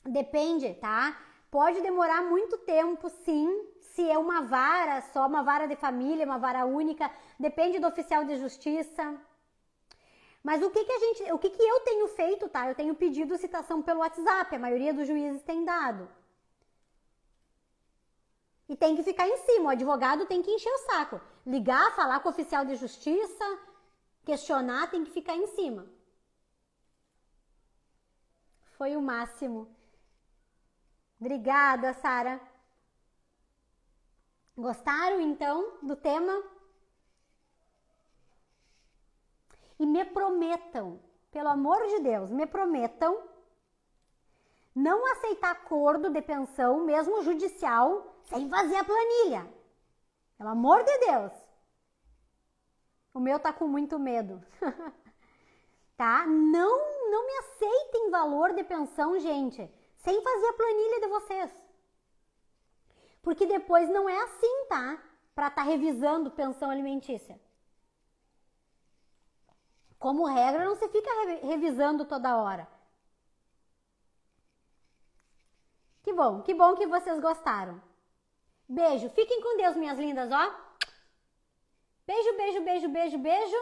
Depende, tá? Pode demorar muito tempo, sim. Se é uma vara, só uma vara de família, uma vara única. Depende do oficial de justiça. Mas o que eu tenho feito, tá? Eu tenho pedido citação pelo WhatsApp, a maioria dos juízes tem dado. E tem que ficar em cima, o advogado tem que encher o saco. Ligar, falar com o oficial de justiça, questionar, tem que ficar em cima. Foi o máximo. Obrigada, Sara. Gostaram, então, do tema? E me prometam, pelo amor de Deus, me prometam não aceitar acordo de pensão, mesmo judicial, sem fazer a planilha. Pelo amor de Deus. O meu tá com muito medo. Tá? Não me aceitem valor de pensão, gente, sem fazer a planilha de vocês. Porque depois não é assim, tá? Pra tá revisando pensão alimentícia. Como regra, não se fica revisando toda hora. Que bom que vocês gostaram. Beijo, fiquem com Deus, minhas lindas, ó. Beijo, beijo, beijo, beijo, beijo.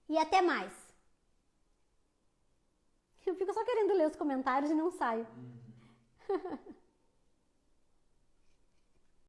E até mais. Eu fico só querendo ler os comentários e não saio.